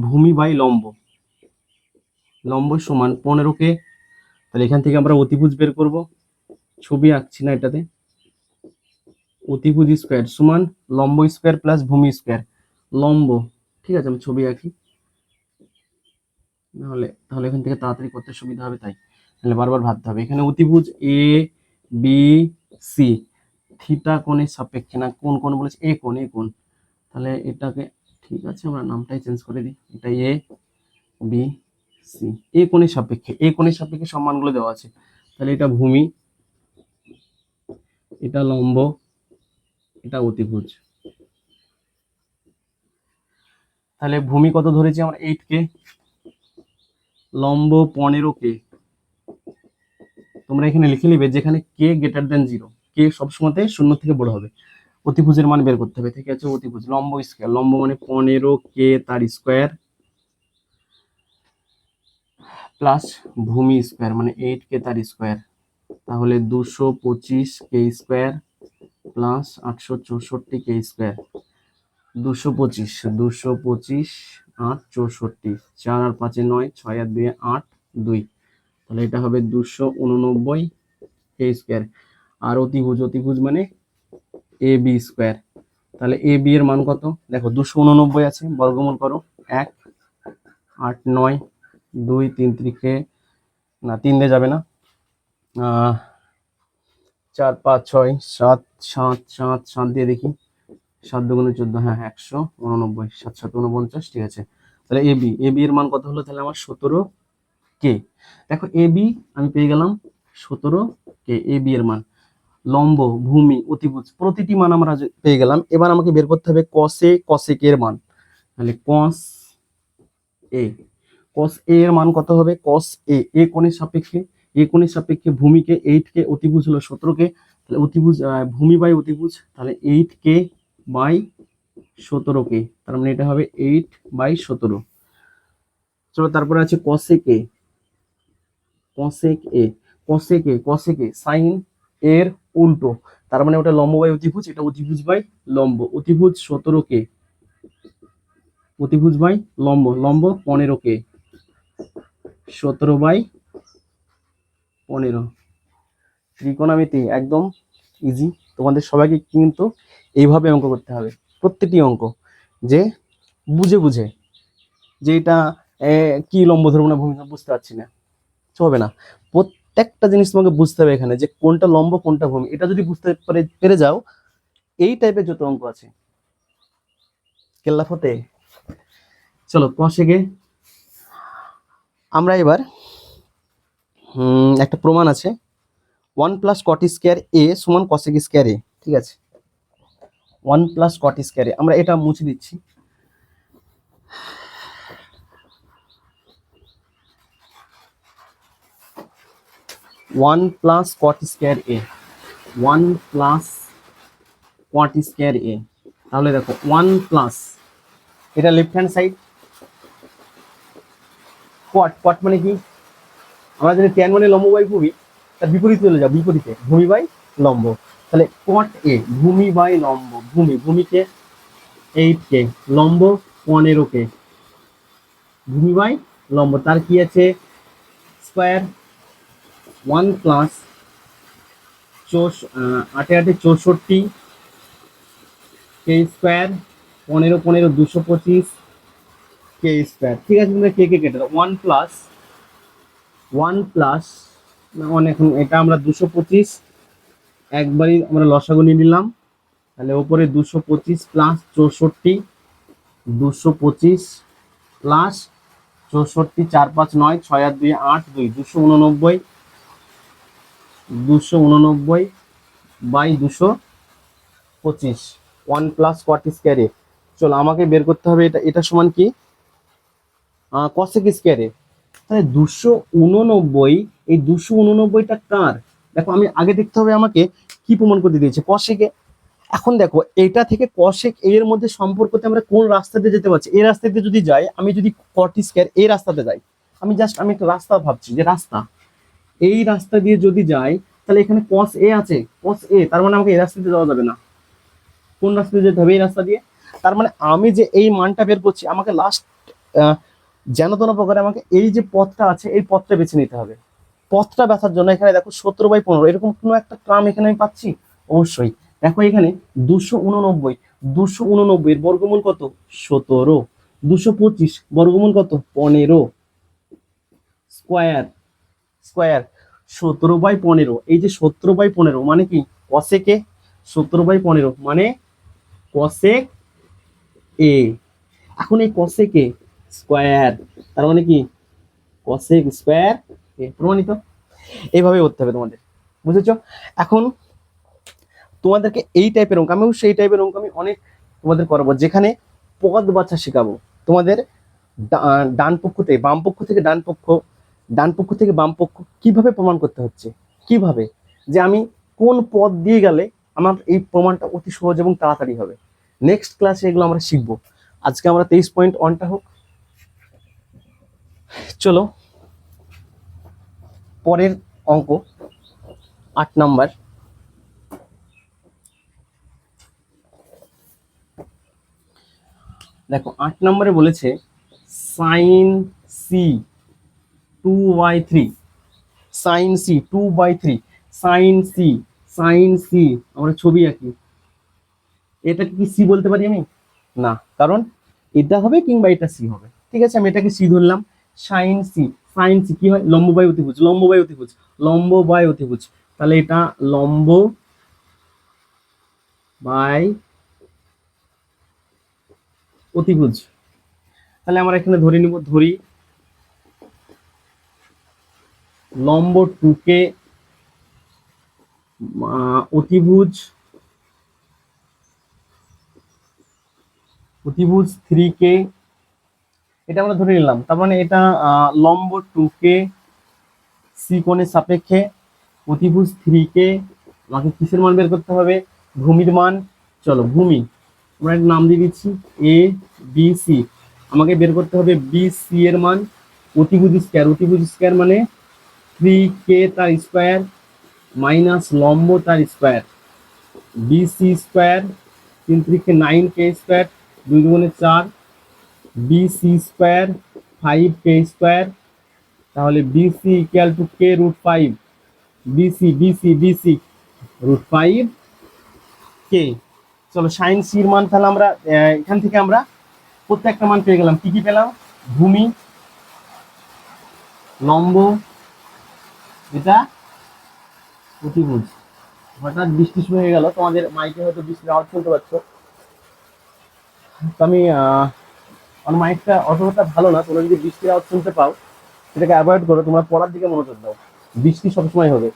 ভূমি বাই লম্ব, লম্ব সমান 15K। তাহলে এখান থেকে আমরা অতিভুজ বের করব, ছবি আঁকছি না এটাতে, অতিভুজ স্কোয়ার সমান লম্ব স্কোয়ার প্লাস ভূমি স্কোয়ার, লম্ব। ঠিক আছে, আমি ছবি আঁকি, তাহলে এখান থেকে তাড়াতাড়ি করতে সুবিধা হবে, তাই তাহলে বারবার ভাবতে হবে। এখানে অতিভুজ এ বি সি, থিটা কোণের সাপেক্ষে, না কোন কোণ বলেছে, এ কোণ, তাহলে এটাকে ঠিক আছে আমরা নামটাই চেঞ্জ করে দিই, এটা এ বি সি, এ কোণের সাপেক্ষে সম্মানগুলো দেওয়া আছে। তাহলে এটা ভূমি, এটা লম্ব, এটা অতিভুজ। তাহলে ভূমি কত ধরেছি আমরা 8K, লম্ব 15K। তোমরা এখানে লিখে নিবে যেখানে কে গ্রেটার দেন 0, কে সবসময় 0 থেকে বড় হবে, অতিভুজের মান বের করতে হবে। ঠিক আছে, অতিভুজ লম্ব স্কয়ার, লম্ব মানে 15K তার স্কয়ার প্লাস ভূমি স্কয়ার মানে 8K তার স্কয়ার, তাহলে 225K square plus 864K square, 225 8 64, 4 আর 5 9, 6 আর 2 8 2, তাহলে এটা হবে 289K স্কয়ার। আর অতিভুজ মানে এ বি স্কয়ার, তাহলে এ বি এর মান কত দেখো, 289 আছে, বর্গমূল করো, 1 8 9 2 3 3 না 3 দিয়ে যাবে না, 4 5 6 7 7 7 7 দিয়ে দেখি, 7 দুগুণে 14, হ্যাঁ 189, 7 7 49, ঠিক আছে। তাহলে এ বি এর মান কত হলো, তাহলে আমার 17K। দেখো এ বি আমি পেয়ে গেলাম 17K, এ বি এর মান, লম্ব ভূমি অতিভুজ প্রতিটি মান আমরা পেয়ে গেলাম। এবার আমাকে বের করতে হবে cos A এর মান, তাহলে cos A এর মান কত হবে, cos A কোণের সাপেক্ষে ভূমিকে 8K, অতিভুজ হলো 17K, তাহলে অতিভুজ ভূমি বাই অতিভুজ, তাহলে 8K বাই 17K, তার মানে এটা হবে 8/17। চলো তারপরে আছে cosec সাইন এর উল্টো, তার মানে ওটা লম্ব বাই অতিভুজ, এটা অতিভুজ বাই লম্ব, অতিভুজ 17K, অতিভুজ বাই লম্ব, লম্ব 15K, 17/15, ত্রিকোণমিতি একদম ইজি। তোমাদের সবাইকে কিন্তু এইভাবে অঙ্ক করতে হবে, প্রত্যেকটি অঙ্ক, যে বুঝে বুঝে, যে এটা কি লম্ব ধরবো না ভূমি বুঝতে পারছি না, হবে না। প্রত্যেকটা জিনিস তোমাকে বুঝতে হবে এখানে, যে কোনটা লম্ব কোনটা ভূমি, এটা যদি বুঝতে পেরে যাও, এই টাইপের যত অঙ্ক আছে কেল্লা ফতে। চলো কষেগে আমরা এবার একটা প্রমাণ আছে, 1 + cot স্কয়ার এ সমান cosec স্কয়ার এ, ঠিক আছে। 1 + cot স্কয়ার এ, আমরা এটা মুছে দিচ্ছি। ওয়ান প্লাস কট স্কয়ার এ, 1 + cot স্কয়ার এ, তাহলে দেখো 1 + এটা লেফট হ্যান্ড সাইড, কট, কট মানে কি, আমরা যদি ট্যান মানে লম্ব বাই ভূমি, তার বিপরীতে চলে যাও, বিপরীতে ভূমি বাই লম্ব, তাহলে কট এ ভূমি বাই লম্ব, ভূমিকে 8k, লম্ব 15k, ভূমি বাই লম্ব, তার কি আছে স্কয়ার, 1 + 8 8 64 কে স্কয়ার, 15 15 225 কে স্কয়ার, ঠিক আছে। তোমরা কে কে কেটে দাও, 1 প্লাস এখন এটা আমরা 225 একবারই আমরা লসাগু নিয়ে নিলাম, তাহলে ওপরে 225 প্লাস 64, 225 প্লাস 64, 4 5 9 6 আর 2 8 2 289, 289 বাই 225, 1 + cot স্কয়ার এ। চলো আমাকে বের করতে হবে এটা, এটা সমান কি cosec স্কয়ার এ, তাহলে 289, এই 289টা কার, দেখো আমি আগে দেখতে হবে আমাকে কি প্রমাণ করতে দিয়েছে cosec এ। এখন দেখো এটা থেকে cosec এর মধ্যে সম্পর্কতে আমরা কোন রাস্তা দিয়ে যেতে পারছি, এই রাস্তা দিয়ে যদি যাই, আমি যদি cot স্কয়ার এই রাস্তাতে যাই, আমি একটা রাস্তা ভাবছি, যে রাস্তা, এই রাস্তা দিয়ে যদি যাই, তাহলে এখানে cos a আছে, cos a, তার মানে আমাকে এই রাস্তা দিয়ে যাওয়া যাবে না, কোন রাস্তা দিয়ে যেতে হবে, এই রাস্তা দিয়ে। তার মানে আমি যে এই মানটা বের করছি, আমাকে লাস্ট যেন তেন প্রকারে আমাকে এই যে পথটা আছে এই পথটা বেছে নিতে হবে। পথটা বেচার জন্য এখানে দেখো 17/15 এরকম কোনো একটা ট্রাম এখানে আমি পাচ্ছি অবশ্যই। দেখো এখানে 289 এর বর্গমূল কত, 17, 225 বর্গমূল কত, 15, স্কোয়ার স্কোয়ার 17/15, এই যে 17/15 মানে কি কসেকে, 17/15 মানে কসেক এ। এখন এই কসেক এ স্কোয়ার, তার মানে কি কসেক স্কোয়ার এ, প্রমাণিত। এইভাবে করতে হবে তোমাদের, বুঝেছো। এখন তোমাদেরকে এই টাইপের অঙ্ক, আমি সেই টাইপের অঙ্ক আমি অনেক তোমাদের করাবো, যেখানে পদ বাছা শেখাবো তোমাদের, ডান পক্ষ থেকে বাম পক্ষ থেকে ডান পক্ষ, ডান পক্ষ থেকে বাম পক্ষ কিভাবে প্রমাণ করতে হচ্ছে, কিভাবে যে আমি কোন পদ দিয়ে গেলে আমার এই প্রমাণটা অতি সহজ এবং তাড়াতাড়ি হবে। নেক্সট ক্লাসে এগুলো আমরা শিখবো। আজকে আমরা 23.1টা হোক। চলো পরের অঙ্ক 8 নাম্বার। দেখো 8 নম্বরে বলেছে sine C 2/3, sine C 2/3, sine C আমরা ছবি আঁকি, এটাকে কি সি বলতে পারি আমি, না, কারণ এটা হবে কিংবা এটা সি হবে, ঠিক আছে। আমি এটাকে সি ধরলাম, সাইন সি, সাইন সি কি হয়, লম্ব বাই অতিভুজ, লম্ব বাই অতিভুজ, লম্ব বাই অতিভুজ, তাহলে এটা লম্ব বাই অতিভুজ। তাহলে আমরা এখানে ধরে নিব, ধরি লম্ব 2কে অতিভুজ 3কে, এটা আমরা ধরে নিলাম। তার মানে এটা লম্ব 2কে সি কোণের সাপেক্ষে, অতিভুজ 3কে, আমাকে কিসের মান বের করতে হবে, ভূমির মান। চলো ভূমি আমরা একটা নাম দিয়ে দিচ্ছি এ বি সি, আমাকে বের করতে হবে বি সি এর মান, অতিভুজ স্কয়ার মানে 3k তার স্কয়ার মাইনাস লম্ব তার square, BC square, 3 3 9k square, 2 2 4, BC square 5k square, তাহলে BC equal to k √5, BC √5 কে। চলো সাইন সির মান তাহলে আমরা এখান থেকে আমরা প্রত্যেকটা মান পেয়ে গেলাম। কি কি পেলাম? ভূমি, লম্ব, এটা অতিভুজ। হঠাৎ বৃষ্টি শুরু হয়ে গেল, তোমাদের মাইকে হয়তো বৃষ্টির আওয়াজ শুনতে পাচ্ছ। তো আমি আমার মাইকটা অতটা ভালো না, তোমরা যদি বৃষ্টির আওয়াজ শুনতে পাও সেটাকে অ্যাভয়েড করো, তোমরা পড়ার দিকে মনোযোগ দাও। বৃষ্টি সবসময় হবে,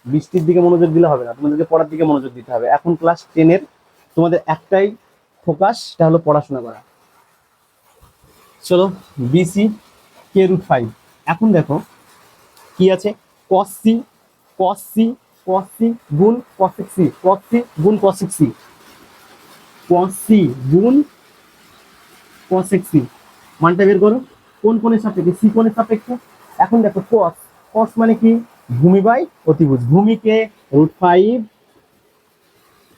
বৃষ্টির দিকে মনোযোগ দিলে হবে না, তোমাদেরকে পড়ার দিকে মনোযোগ দিতে হবে। এখন ক্লাস 10-এর তোমাদের একটাই ফোকাস, সেটা হলো পড়াশোনা করা। চলো বিসি কে√5। এখন দেখো কি আছে, cos c cos c cos c গুণ cosec c, cos c গুণ cosec c, cos c গুণ cosec c। মানটা বের করো কোন কোণের সাপেক্ষে, সি কোণের সাপেক্ষে। এখন দেখো cos, cos মানে কি? ভূমি বাই অতিভুজ। ভূমিকে √5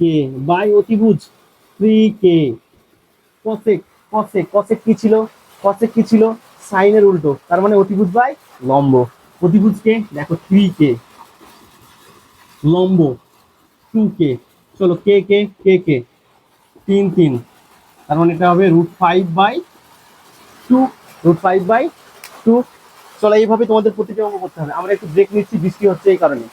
কে বাই অতিভুজ 3k। cosec, cosec cosec কি ছিল? cosec কি ছিল? সাইনের উল্টো, তার মানে অতিভুজ বাই লম্ব। অতিভুজকে দেখো 3k, লম্ব 2k। চলো কে কে কে কে 3 তার মানে এটা হবে √5/2, √5/2। চলো এইভাবে তোমাদের প্রতিটা অঙ্ক করতে হবে। আমরা একটু ব্রেক নিচ্ছি, বৃষ্টি হচ্ছে এই কারণে।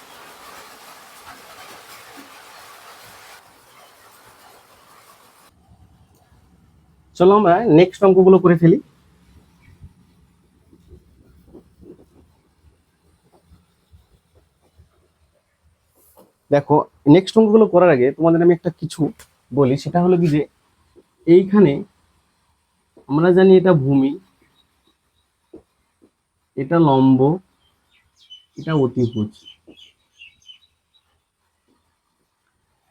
চলো আমরা নেক্সট অঙ্কগুলো করে ফেলি। দেখো নেক্সট অঙ্কগুলো করার আগে তোমাদের আমি একটা কিছু বলি, সেটা হলো কি যে এইখানে আমরা জানি এটা ভূমি, এটা লম্ব, এটা অতিভুজ,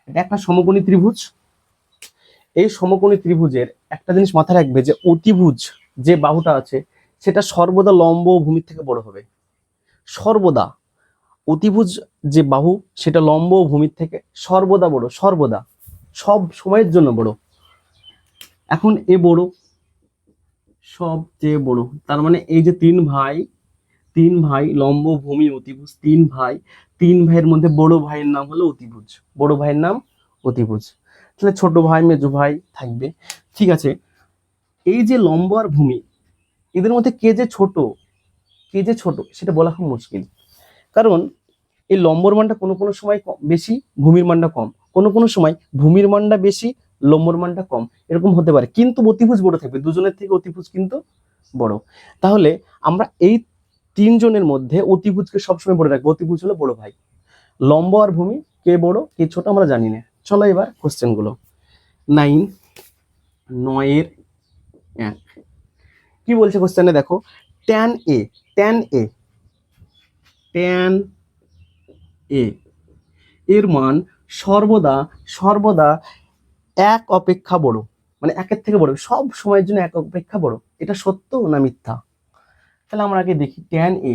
এটা একটা সমকোণী ত্রিভুজ। এই সমকোণী ত্রিভুজের একটা জিনিস মাথায় রাখবে যে অতিভুজ যে বাহুটা আছে সেটা সর্বদা লম্ব ও ভূমির থেকে বড় হবে। সর্বদা অতিভুজ যে বাহু সেটা লম্ব ও ভূমির থেকে সর্বদা বড়, সর্বদা, সব সময়ের জন্য বড়। এখন এ বড়, সবচেয়ে বড়, তার মানে এই যে তিন ভাই লম্ব ভূমি অতিভুজ, তিন ভাইয়ের মধ্যে বড় ভাইয়ের নাম হলো অতিভুজ, বড় ভাইয়ের নাম অতিভুজ। তাহলে ছোট ভাই মেজো ভাই থাকবে। ঠিক আছে, এই যে লম্ব আর ভূমি এদের মধ্যে কে যে ছোট সেটা বলা খুব মুশকিল। কারণ এই লম্বর মানটা কোনো কোনো সময় বেশি, ভূমির মানটা কম, কোনো কোনো সময় ভূমির মানটা বেশি, লম্বর মানটা কম, এরকম হতে পারে। কিন্তু অতিভুজ বড় থাকবে, দুজনের থেকে অতিভুজ কিন্তু বড়। তাহলে আমরা এই তিনজনের মধ্যে অতিভুজকে সবসময় বড় রাখবো। অতিভুজ হলো বড় ভাই। লম্ব আর ভূমি কে বড় কে ছোট আমরা জানি না। চলো এবার কোশ্চেন গুলো। 9-এর 1 কি বলছে কোশ্চেনে দেখো, tan a tan a tan a এর মান সর্বদা সর্বদা 1 অপেক্ষা বড়, মানে 1-এর থেকে বড়, সব সময়ের জন্য 1 অপেক্ষা বড়। এটা সত্য না মিথ্যা? তাহলে আমরা আগে দেখি tan a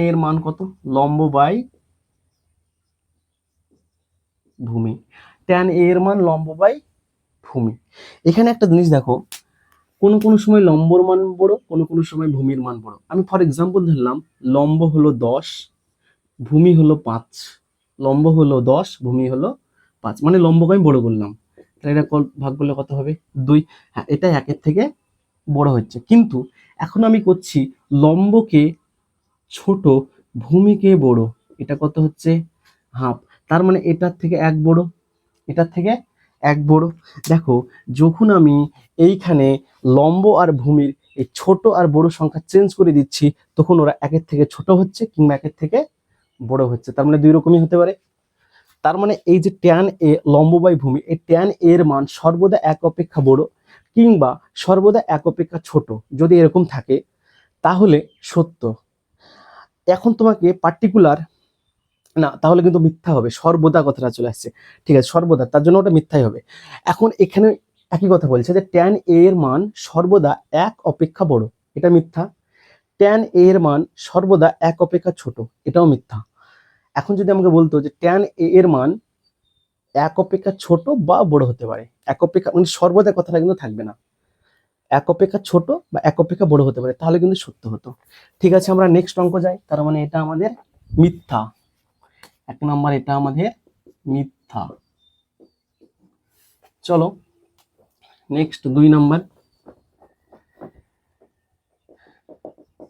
এর মান কত? লম্ব বাই ভূমি। tan a এর মান লম্ব বাই ভূমি। এখানে একটা জিনিস দেখো, কোনো কোনো সময় লম্বর মান বড়, কোনো কোনো সময় ভূমির মান বড়। আমি ফর এক্সাম্পল ধরলাম লম্ব হলো 10, ভূমি হলো 5। লম্ব হলো 10, ভূমি হলো 5, মানে লম্বকে আমি বড় করলাম। তাহলে এটা ভাগ করলে কত হবে? 2। হ্যাঁ, এটা 1-এর থেকে বড় হচ্ছে। কিন্তু এখন আমি করছি লম্বকে ছোট, ভূমিকে বড়। এটা কত হচ্ছে? হাফ। তার মানে এটার থেকে 1 বড়, এটার থেকে 1 বড়। দেখো যখন আমি এইখানে লম্ব আর ভূমির এই ছোট আর বড় সংখ্যা চেঞ্জ করে দিচ্ছি, তখন ওরা 1-এর থেকে ছোট হচ্ছে কিংবা 1-এর থেকে বড় হচ্ছে। তার মানে 2 রকমই হতে পারে। তার মানে এই যে tan a লম্ব বাই ভূমি, এই tan a এর মান সর্বদা 1 অপেক্ষা বড় কিংবা সর্বদা 1 অপেক্ষা ছোট, যদি এরকম থাকে তাহলে সত্য। এখন তোমাকে পার্টিকুলার না, তাহলে কিন্তু মিথ্যা হবে। সর্বদা কথাটা চলে আসছে, ঠিক আছে, সর্বদা, তার জন্য ওটা মিথ্যাই হবে। এখন এখানে একই কথা বলছে যে tan a এর মান সর্বদা 1 অপেক্ষা বড়, এটা মিথ্যা। tan a এর মান সর্বদা 1 অপেক্ষা ছোট, এটাও মিথ্যা। এখন যদি আমাকে বলতো যে tan a এর মান 1 অপেক্ষা ছোট বা বড় হতে পারে, 1 অপেক্ষা মানে সর্বদা কথাটা কিন্তু থাকবে না, 1 অপেক্ষা ছোট বা 1 অপেক্ষা বড় হতে পারে, তাহলে কিন্তু সত্য হতো। ঠিক আছে, আমরা নেক্সট অঙ্ক যাই। তার মানে এটা আমাদের মিথ্যা, 1 নম্বর এটা আমাদের মিথ্যা। চলো নেক্সট 2 নাম্বার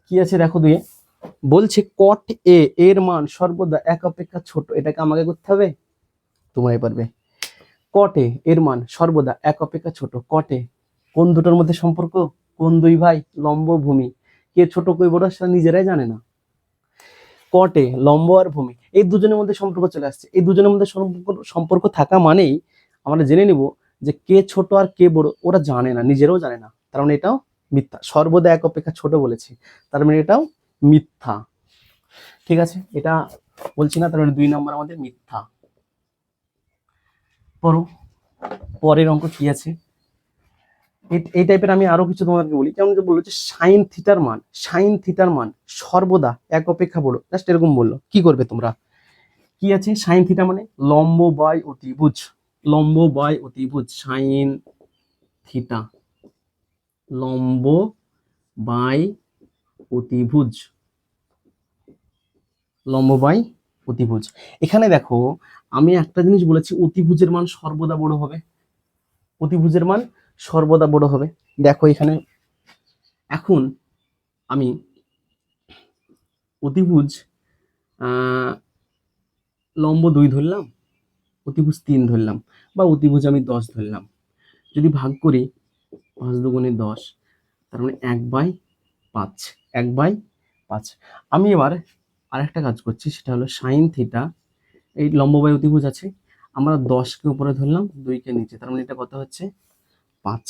কি আছে দেখো। দুয়ে বলছে কট এ এর মান সর্বদা এক অপেক্ষা ছোট। এটাকে আমাকে করতে হবে, তোমায় পারবে। কট এ এর মান সর্বদা এক অপেক্ষা ছোট। কট এ কোন দুটোর মধ্যে সম্পর্ক? কোন দুই ভাই? লম্ব ভূমি। কে ছোট কে বড় সেটা নিজেরাই জানে না। কট এ লম্ব আর ভূমি এই দুজনের মধ্যে সম্পর্ক চলে আসছে। এই দুজনের মধ্যে সম্পর্ক থাকা মানেই আমরা জেনে নিব যে কে ছোট আর কে বড় ওরা জানে না, নিজেরাও জানে না। তার মানে এটাও মিথ্যা। সর্বদা এক অপেক্ষা ছোট বলেছে, তার মানে এটাও মিথ্যা। ঠিক আছে, এটা বলছি না, তার মানে 2 নাম্বার আমাদের মিথ্যা। পরের অঙ্ক কি আছে? এই টাইপের আমি আরো কিছু তোমাদেরকে বলি। যেমন যে বললো যে সাইন থিটার মান সর্বদা এক অপেক্ষা বড়। জাস্ট এরকম বললো, কি করবে তোমরা? কি আছে সাইন থিটা মানে? লম্ব বাই অতিভুজ। লম্ব বাই অতিভুজ সাইন থিটা, লম্ব বাই অতিভুজ, লম্ব বাই অতিভুজ। এখানে দেখো আমি একটা জিনিস বলেছি, অতিভুজের মান সর্বদা বড় হবে। অতিভুজের মান সর্বদা বড় হবে। দেখো এখানে এখন আমি অতিভুজ লম্ব 2 ধরলাম, অতিভুজ 3 ধরলাম, বা অতিভুজ আমি 10 ধরলাম। যদি ভাগ করি 5 দুগুণে 10, তার মানে 1/5। 1/5। আমি এবার আরেকটা কাজ করছি, সেটা হলো সাইন থিটা। এই লম্ব বাই অতিভুজ আছে, আমরা 10কে উপরে ধরলাম, 2কে নিচে, তার মানে এটা কত হচ্ছে? 5।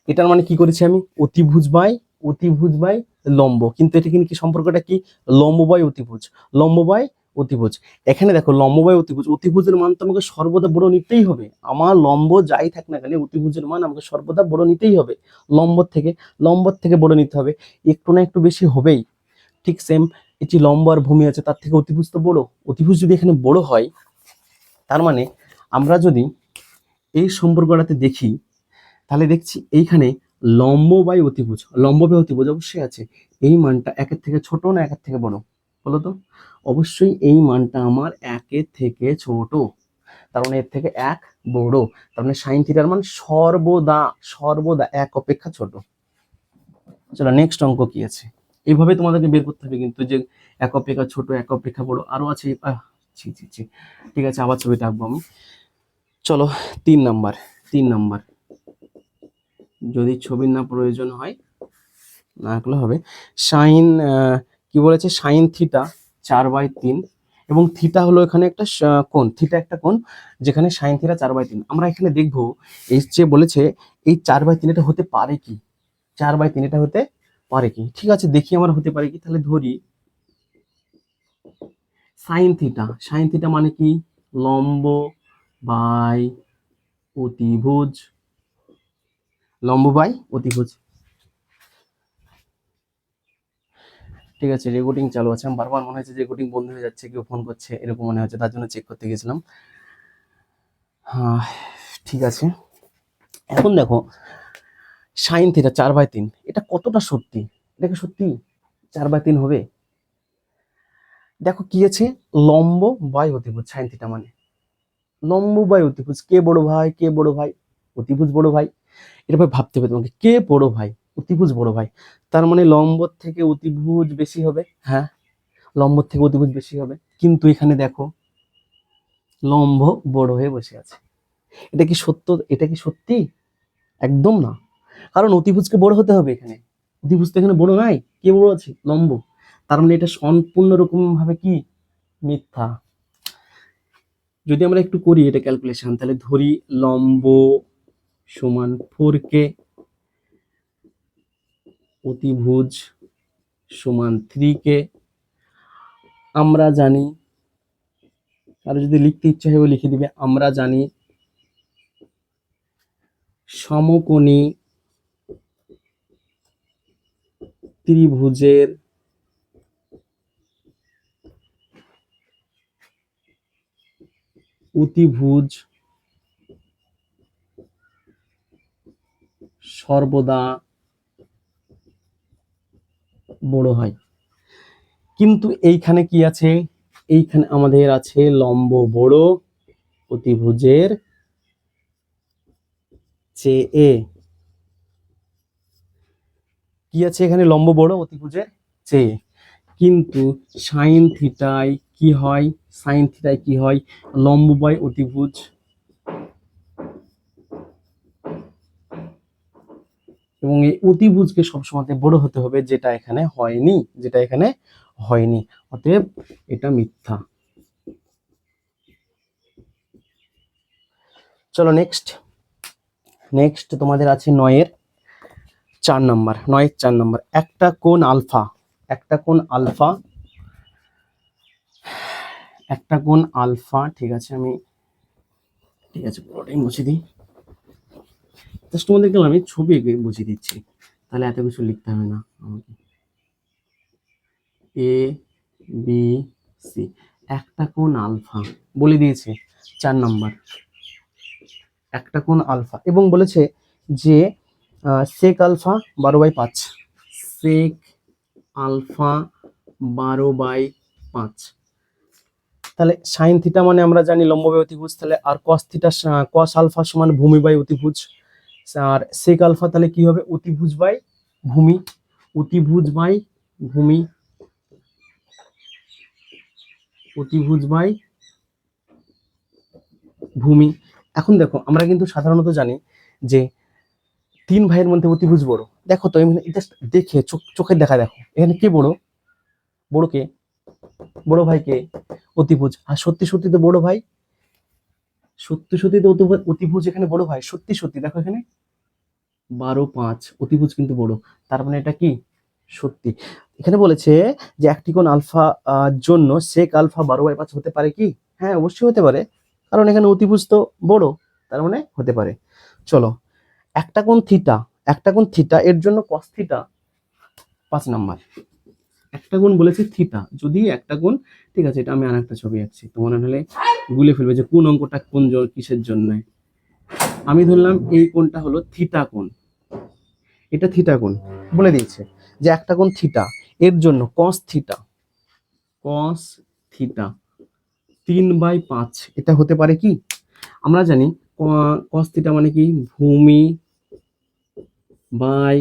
এটার মানে কি করেছি আমি? অতিভুজ বাই লম্ব। কিন্তু এটা কিন্তু কি সম্পর্কটা কি? লম্ব বাই অতিভুজ, লম্ব বাই অতিভুজ। এখানে দেখো লম্ব বাই অতিভুজ, অতিভুজের মান তো আমাকে সর্বদা বড় নিতেই হবে। আমার লম্ব যাই থাক না কেন, অতিভুজের মান আমাকে সর্বদা বড় নিতেই হবে। লম্বর থেকে বড় নিতে হবে, একটু না একটু বেশি হবেই। ঠিক সেম এই যে লম্ব আর ভূমি আছে, তার থেকে অতিভুজ তো বড়। অতিভুজ যদি এখানে বড় হয়, তার মানে আমরা যদি এই সম্পর্কটাতে দেখি, তাহলে দেখছি এইখানে লম্ব বাই অতিভুজ অবশ্যই আছে। এই মানটা 1-এর থেকে ছোট না 1-এর থেকে বড়? বলো তো। অবশ্যই এই মানটা আমার 1-এর থেকে ছোট, তার মানে এর থেকে 1 বড়। তার মানে সাইন থিটার মান সর্বদা 1 অপেক্ষা ছোট। চলো নেক্সট অঙ্ক কি আছে? এইভাবে তোমাদেরকে বের করতে হবে কিন্তু, যে 1 অপেক্ষা ছোট 1 অপেক্ষা বড় আরো আছে। ছি। ঠিক আছে, আবার ছবিটা আঁকবো আমি। চলো 3 নাম্বার যদি ছবির না প্রয়োজন হয় না আঁকলে হবে। সাইন কি বলেছে? সাইন থিটা 4/3, এবং থিটা হলো এখানে একটা কোণ। থিটা একটা কোণ, যেখানে সাইন থিটা 4/3। আমরা এখানে দেখবো এই যে বলেছে এই 4/3 এটা হতে পারে কি? 4/3 এটা হতে পারে কি? ঠিক আছে, দেখি আমার হতে পারে কি। তাহলে ধরি সাইন থিটা মানে কি? লম্ব বাই অতিভুজ, লম্ব বাই অতিভুজ। ঠিক আছে, রেকর্ডিং চালু আছে। আমার বারবার মনে হচ্ছে যে রেকর্ডিং বন্ধ হয়ে যাচ্ছে, কেউ ফোন করছে এরকম মনে হচ্ছে, তার জন্য চেক করতে গেছিলাম। হ্যাঁ ঠিক আছে, এখন দেখো সাইন থিটা 4/3 এটা কতটা সত্যি? এটা কি সত্যি 4/3 হবে? দেখো কি আছে, লম্ব বাই অতিভুজ। সাইন থিটা মানে লম্ব বাই অতিভুজ। কে বড় ভাই? কে বড় ভাই? অতিভুজ বড় ভাই। এরপর ভাবতে হবে তোমাকে, কে বড় ভাই? অতিভুজ বড় ভাই। তার মানে লম্ব থেকে অতিভুজ বেশি হবে। হ্যাঁ, লম্ব থেকে অতিভুজ বেশি হবে, কিন্তু এখানে দেখো লম্ব বড় হয়ে বসে আছে। এটা কি সত্য? এটা কি সত্যি? একদম না, কারণ অতিভুজকে বড় হতে হবে। এখানে অতিভুজ তো এখানে বড় নাই, কে বড় আছে? লম্ব। তার মানে এটা সম্পূর্ণ রকম ভাবে কি? মিথ্যা। যদি আমরা একটু করি এটা ক্যালকুলেশন, তাহলে ধরি লম্ব সমান 4k, অতিভুজ সমান 3k। আমরা জানি, আর যদি লিখতে ইচ্ছা হয় লিখে দিবে, আমরা জানি সমকোণী ত্রিভুজের অতিভুজ সর্বদা বড় হয়। কিন্তু এইখানে কি আছে? এইখানে আমাদের আছে লম্ব বড়, অতিভুজের চেয়ে। কি আছে এখানে? লম্ব বড়, অতিভুজের চেয়ে। কিন্তু সাইন থিটায় কি হয়? সাইন থিটায় কি হয়? লম্ব বাই অতিভুজ। এবং এই অতিভুজকে সবসময় বড় হতে হবে, যেটা এখানে হয়নি, যেটা এখানে হয়নি। অতএব এটা মিথ্যা। চলো নেক্সট। নেক্সট তোমাদের আছে 9-এর 4 নাম্বার। 9-এর 4 নাম্বার, একটা কোণ আলফা, একটা কোণ আলফা, একটা কোণ আলফা। ঠিক আছে, আমি ঠিক আছে পুরোটাই মুছে দিই। জাস্ট তোমাদেরকে আমি ছবি এঁকে বুঝিয়ে দিচ্ছি, তাহলে এত কিছু লিখতে হবে না আমাকে। এ বি সি, একটা কোণ আলফা বলে দিয়েছে 4 নাম্বার, একটা কোণ আলফা, এবং বলেছে যে সেক আলফা 12/5, সেক আলফা 12/5। তাহলে সাইন থিটা মানে আমরা জানি লম্ব বাই অতিভুজ, তাহলে আর কস থিটা, কস আলফা সমান ভূমি বাই অতিভুজ, আর সেক আলফা তাহলে কি হবে? অতিভুজ বাই ভূমি, অতিভুজ বাই ভূমি, অতিভুজ বাই ভূমি। এখন দেখো, আমরা কিন্তু সাধারণত জানি যে 3 ভাইয়ের মধ্যে অতিভুজ বড়। দেখো তো, জাস্ট দেখে চোখের দেখা দেখো, এখানে কে বড়? বড় কে? বড় ভাই কে? অতিভুজ। আর সত্যি সত্যি তো বড় ভাই, সত্যি সত্যি তো অতিভুজ এখানে বড় ভাই। সত্যি সত্যি দেখো এখানে 12/5, অতিভুজ কিন্তু বড়, তার মানে এটা কি সত্যি। এখানে বলেছে যে একটি কোণ আলফা জন্য সেক আলফা 12/5 হতে পারে কি? হ্যাঁ, অবশ্যই হতে পারে, কারণ এখানে অতিভুজ তো বড়, তার মানে হতে পারে। চলো, একটা কোণ থিটা, একটা কোণ থিটা এর জন্য কস থিটা 5 নাম্বার। একটা কোণ বলেছে থিটা, যদি একটা কোণ, ঠিক আছে, এটা আমি আর একটা ছবি আঁকছি, তোমার হলে গুলে ফেলবে যে কোন অঙ্কটা কোন কিসের জন্য। আমি ধরলাম এই কোণটা হলো থিটা কোণ, এটা থিটা কোণ, বলে দিয়েছে যে একটা কোণ থিটা এর জন্য কস থিটা, কস থিটা 3/5 এটা হতে পারে কি? আমরা জানি কস থিটা মানে কি? ভূমি বাই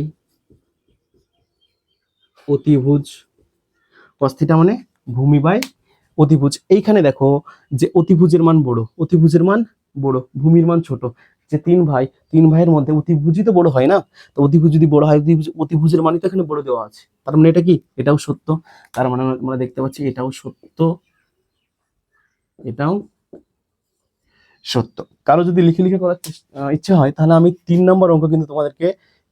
অতিভুজ। কস থিটা মানে ভূমি বাই অতিভুজ। এইখানে দেখো যে অতিভুজের মান বড়, অতিভুজের মান বড়, ভূমির মান ছোট। যে 3 ভাই, 3 ভাইয়ের মধ্যে অতিভুজই তো বড় হয় না? তো অতিভুজ যদি বড় হয়, অতিভুজের মানই তো এখানে বড় দেওয়া আছে, তার মানে এটা কি? এটাও সত্য। তার মানে আমরা দেখতে পাচ্ছি এটাও সত্য, এটাও সত্য। কারো যদি লিখে লিখে করার ইচ্ছা হয়, তাহলে আমি 3 নম্বর অঙ্ক কিন্তু তোমাদেরকে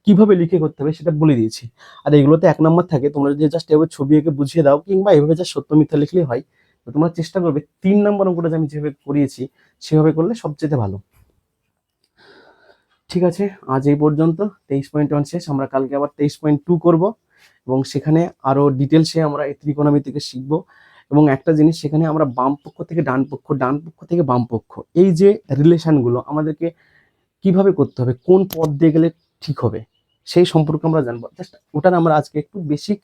কিভাবে লিখে করতে হবে সেটা বলে দিয়েছি। আর এগুলোতে 1 নম্বর থাকে, তোমরা যদি জাস্ট এভাবে ছবি এঁকে বুঝিয়ে দাও, কিংবা এভাবে জাস্ট সত্য মিথ্যা লিখলেই হয়। তো তোমরা চেষ্টা করবে 3 নম্বর অঙ্কটা যে আমি যেভাবে করিয়েছি সেভাবে করলে সবচেয়ে ভালো। ঠিক আছে, আজ এই পর্যন্ত। 23.1 শেষ। আমরা কালকে আবার 23.2 করব, এবং সেখানে আরো ডিটেলসে আমরা এই ত্রিকোণমিতিকে শিখবো। এবং একটা জিনিস, সেখানে আমরা বাম পক্ষ থেকে ডান পক্ষ, ডান পক্ষ থেকে বাম পক্ষ, এই যে রিলেশনগুলো আমাদেরকে কিভাবে করতে হবে, কোন পথ দিয়ে গেলে ঠিক হবে, সেই সম্পর্কে আমরা জানবো। জাস্ট ওটার আমরা আজকে একটু বেসিক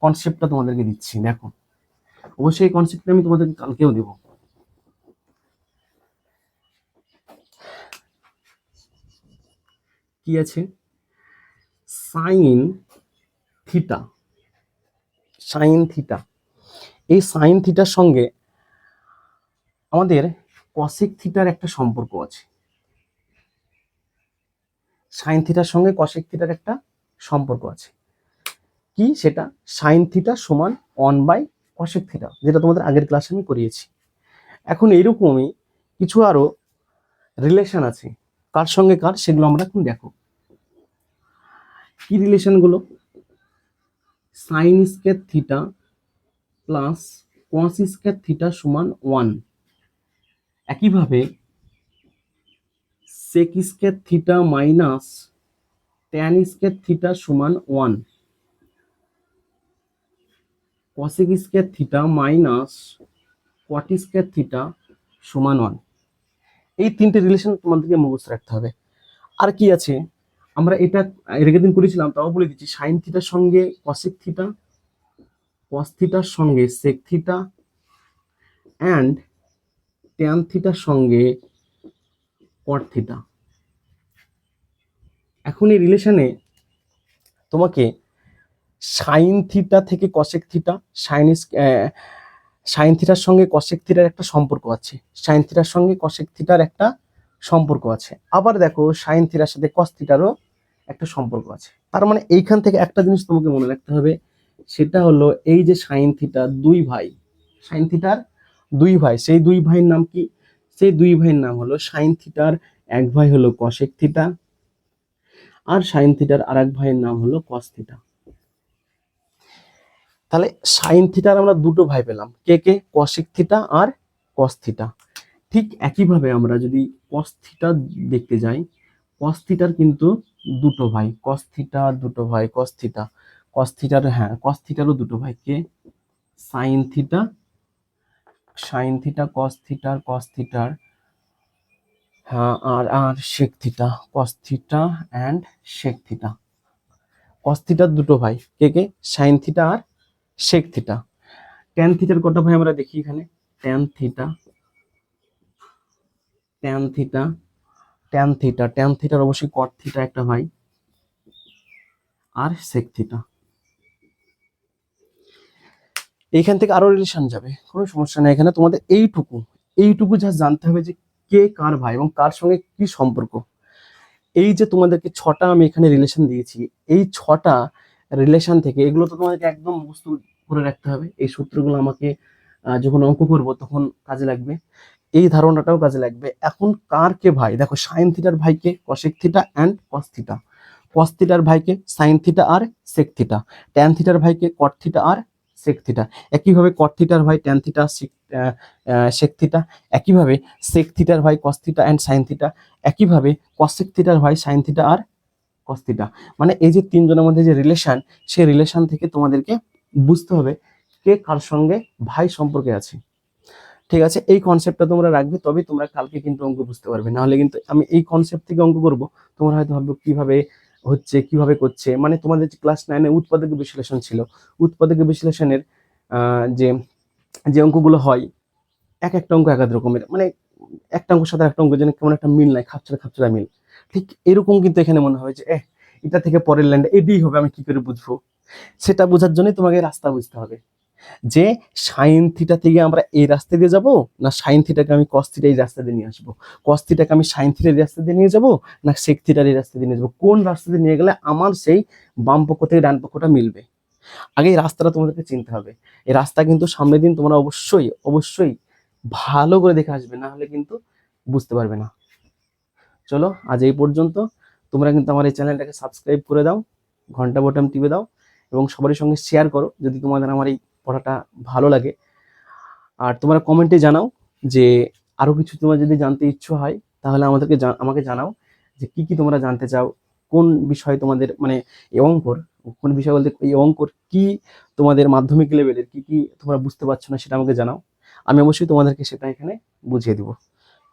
কনসেপ্টটা তোমাদেরকে দিচ্ছি। দেখো, অবশ্যই এই কনসেপ্টটা আমি তোমাদেরকে কালকেও দেবো। কি আছে? সাইন থিটা, সাইন থিটা, এই সাইন থিটার সঙ্গে আমাদের কসেক থিটার একটা সম্পর্ক আছে। সাইন থিটার সঙ্গে কসেক থিটার একটা সম্পর্ক আছে। কি সেটা? সাইন থিটা সমান 1/কসেক থিটা, যেটা তোমাদের আগের ক্লাসে আমি করিয়েছি। এখন এইরকমই কিছু আরো রিলেশন আছে, কার সঙ্গে কার, সেগুলো আমরা এখন দেখো। কি রিলেশন গুলো? Sine square theta plus cos square theta সমান 1। একইভাবে sec square theta minus tan square theta সমান 1, cosec square theta minus cot square theta সমান 1। এই 3টে রিলেশন তোমাদেরকে মুখস্থ রাখতে হবে। আর কি আছে? আমরা এটা এর আগের দিন করেছিলাম, তাও বলে দিচ্ছি। সাইন থিটার সঙ্গে কসেক থিটা, কস থিটার সঙ্গে সেক থিটা, অ্যান্ড ট্যান থিটার সঙ্গে কট থিটা। এখন এই রিলেশনে তোমাকে সাইন থিটা থেকে কসেক থিটা, সাইন থিটার সঙ্গে কসেক থিটার একটা সম্পর্ক আছে, সাইন থিটার সঙ্গে কসেক থিটার একটা সম্পর্ক আছে, আবার দেখো সাইন থিটার সাথে কস থিটারও একটা সম্পর্ক আছে। তার মানে এইখান থেকে একটা জিনিস তোমাকে মনে রাখতে হবে, সেটা হলো এই যে সাইন থিটার দুই ভাই, সাইন থিটার দুই ভাই, সেই দুই ভাইয়ের নাম কি? সেই দুই ভাইয়ের নাম হলো সাইন থিটার এক ভাই হলো কসেক থিটা, আর সাইন থিটার আর এক ভাইয়ের নাম হলো কস থিটা। তাহলে সাইন থিটার আমরা দুটো ভাই পেলাম, কে কে? কসেক থিটা আর কস থিটা। ঠিক একইভাবে আমরা যদি কস থিটা দেখতে যাই, কস থিটার কিন্তু দুটো ভাই, কস থিটা দুটো ভাই, কস থিটা, কস থিটার, হ্যাঁ কস থিটারও দুটো ভাই, কে? Sine theta, sine theta cos থিটার, কস থিটার, হ্যাঁ আর আর sec theta, cos theta and sec theta. Cos থিটার দুটো ভাই, কে কে? সাইন থিটা আর সেক থিটা। ট্যান থিটার কটা ভাই আমরা দেখি এখানে, tan theta, tan theta, tan theta, tan থিটার অবশ্যই কট থিটা একটা ভাই, আর সেক থিটা। এইখান থেকে আরো রিলেশন যাবে, কোনো সমস্যা নেই। এখানে তোমাদের এইটুকু এইটুকু যা জানতে হবে যে কে কার ভাই এবং কার সঙ্গে কি সম্পর্ক। এই যে তোমাদেরকে ছটা আমি এখানে রিলেশন দিয়েছি, এই ছটা রিলেশন থেকে এগুলো তো তোমাদেরকে একদম মুখস্থ করে রাখতে হবে। এই সূত্রগুলো আমাকে যখন অঙ্ক করব তখন কাজে লাগবে, এই ধারণাটাও কাজে লাগবে। এখন কার কে ভাই, দেখো সাইন থিটার ভাইকে cosec theta and cos theta, cos থিটার ভাইকে সাইন থিটা আর সেক থিটা, ট্যান থিটার ভাইকে কট থিটা আর সেক থিটা, একইভাবে কট থিটার ভাই ট্যান থিটা সেক থিটা, একইভাবে সেক থিটার ভাই কস থিটা অ্যান্ড সাইন থিটা, একইভাবে কসেক থিটার ভাই সাইন থিটা আর কস থিটা। মানে এই যে তিনজনের মধ্যে যে রিলেশন, সেই রিলেশন থেকে তোমাদেরকে বুঝতে হবে কে কার সঙ্গে ভাই সম্পর্কে আছে। ঠিক আছে, এই কনসেপ্টটা তোমরা রাখবে, তবে তোমরা কালকে কিন্তু অঙ্ক বুঝতে পারবে, নাহলে কিন্তু আমি এই কনসেপ্ট থেকে অঙ্ক করব, তোমরা হয়তো ভাববে কিভাবে হচ্ছে কিভাবে করছে। মানে তোমাদের যে ক্লাস 9-এ উৎপাদক বিশ্লেষণ ছিল, উৎপাদক বিশ্লেষণের যে যে অঙ্কগুলো হয়, এক একটা অঙ্ক এক এক রকমের, মানে একটা অঙ্কের সাথে একটা অঙ্ক যেন কেমন একটা মিল নাই, খাপছাড়া খাপছাড়া মিল। ঠিক এরকম কিন্তু এখানে মনে হয় যে এটা থেকে পরের লাইনটা এটাই হবে, আমি কি করে বুঝবো? সেটা বোঝার জন্য তোমাকে রাস্তা বুঝতে হবে, যে সাইন থিটা থেকে আমরা এই রাস্তা দিয়ে যাব, না সাইন থিটাকে আমি কস থিটা এই রাস্তা দিয়ে নিয়ে আসবো, কস থিটাকে আমি সাইন থিটার রাস্তা দিয়ে নিয়ে যাব, না সেক থিটার এই রাস্তা দিয়ে নিয়ে যাবো, কোন রাস্তা দিয়ে নিয়ে গেলে আমার সেই বাম পক্ষ থেকে ডান পক্ষটা মিলবে। আগে এই রাস্তাটা তোমাদেরকে চিনতে হবে। এই রাস্তা কিন্তু সামনের দিন তোমরা অবশ্যই অবশ্যই ভালো করে দেখে আসবে, না হলে কিন্তু বুঝতে পারবে না। চলো আজ এই পর্যন্ত। তোমরা কিন্তু আমার এই চ্যানেলটাকে সাবস্ক্রাইব করে দাও, ঘন্টা বটন টিপে দাও, এবং সবার সঙ্গে শেয়ার করো যদি তোমাদের আমার এই পড়াটা ভালো লাগে। আর তোমরা কমেন্টে জানাও যে আরো কিছু তোমার যদি জানতে ইচ্ছে হয়, তাহলে আমাকে জানাও যে কি কি তোমরা জানতে চাও, কোন বিষয় তোমাদের মানে এই অঙ্কর, কোন বিষয় বলতে এই অঙ্কর কি তোমাদের মাধ্যমিক লেভেলের কি কি তোমরা বুঝতে পারছো না সেটা আমাকে জানাও, আমি অবশ্যই তোমাদেরকে সেটা এখানে বুঝিয়ে দিব।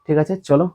ঠিক আছে, চলো।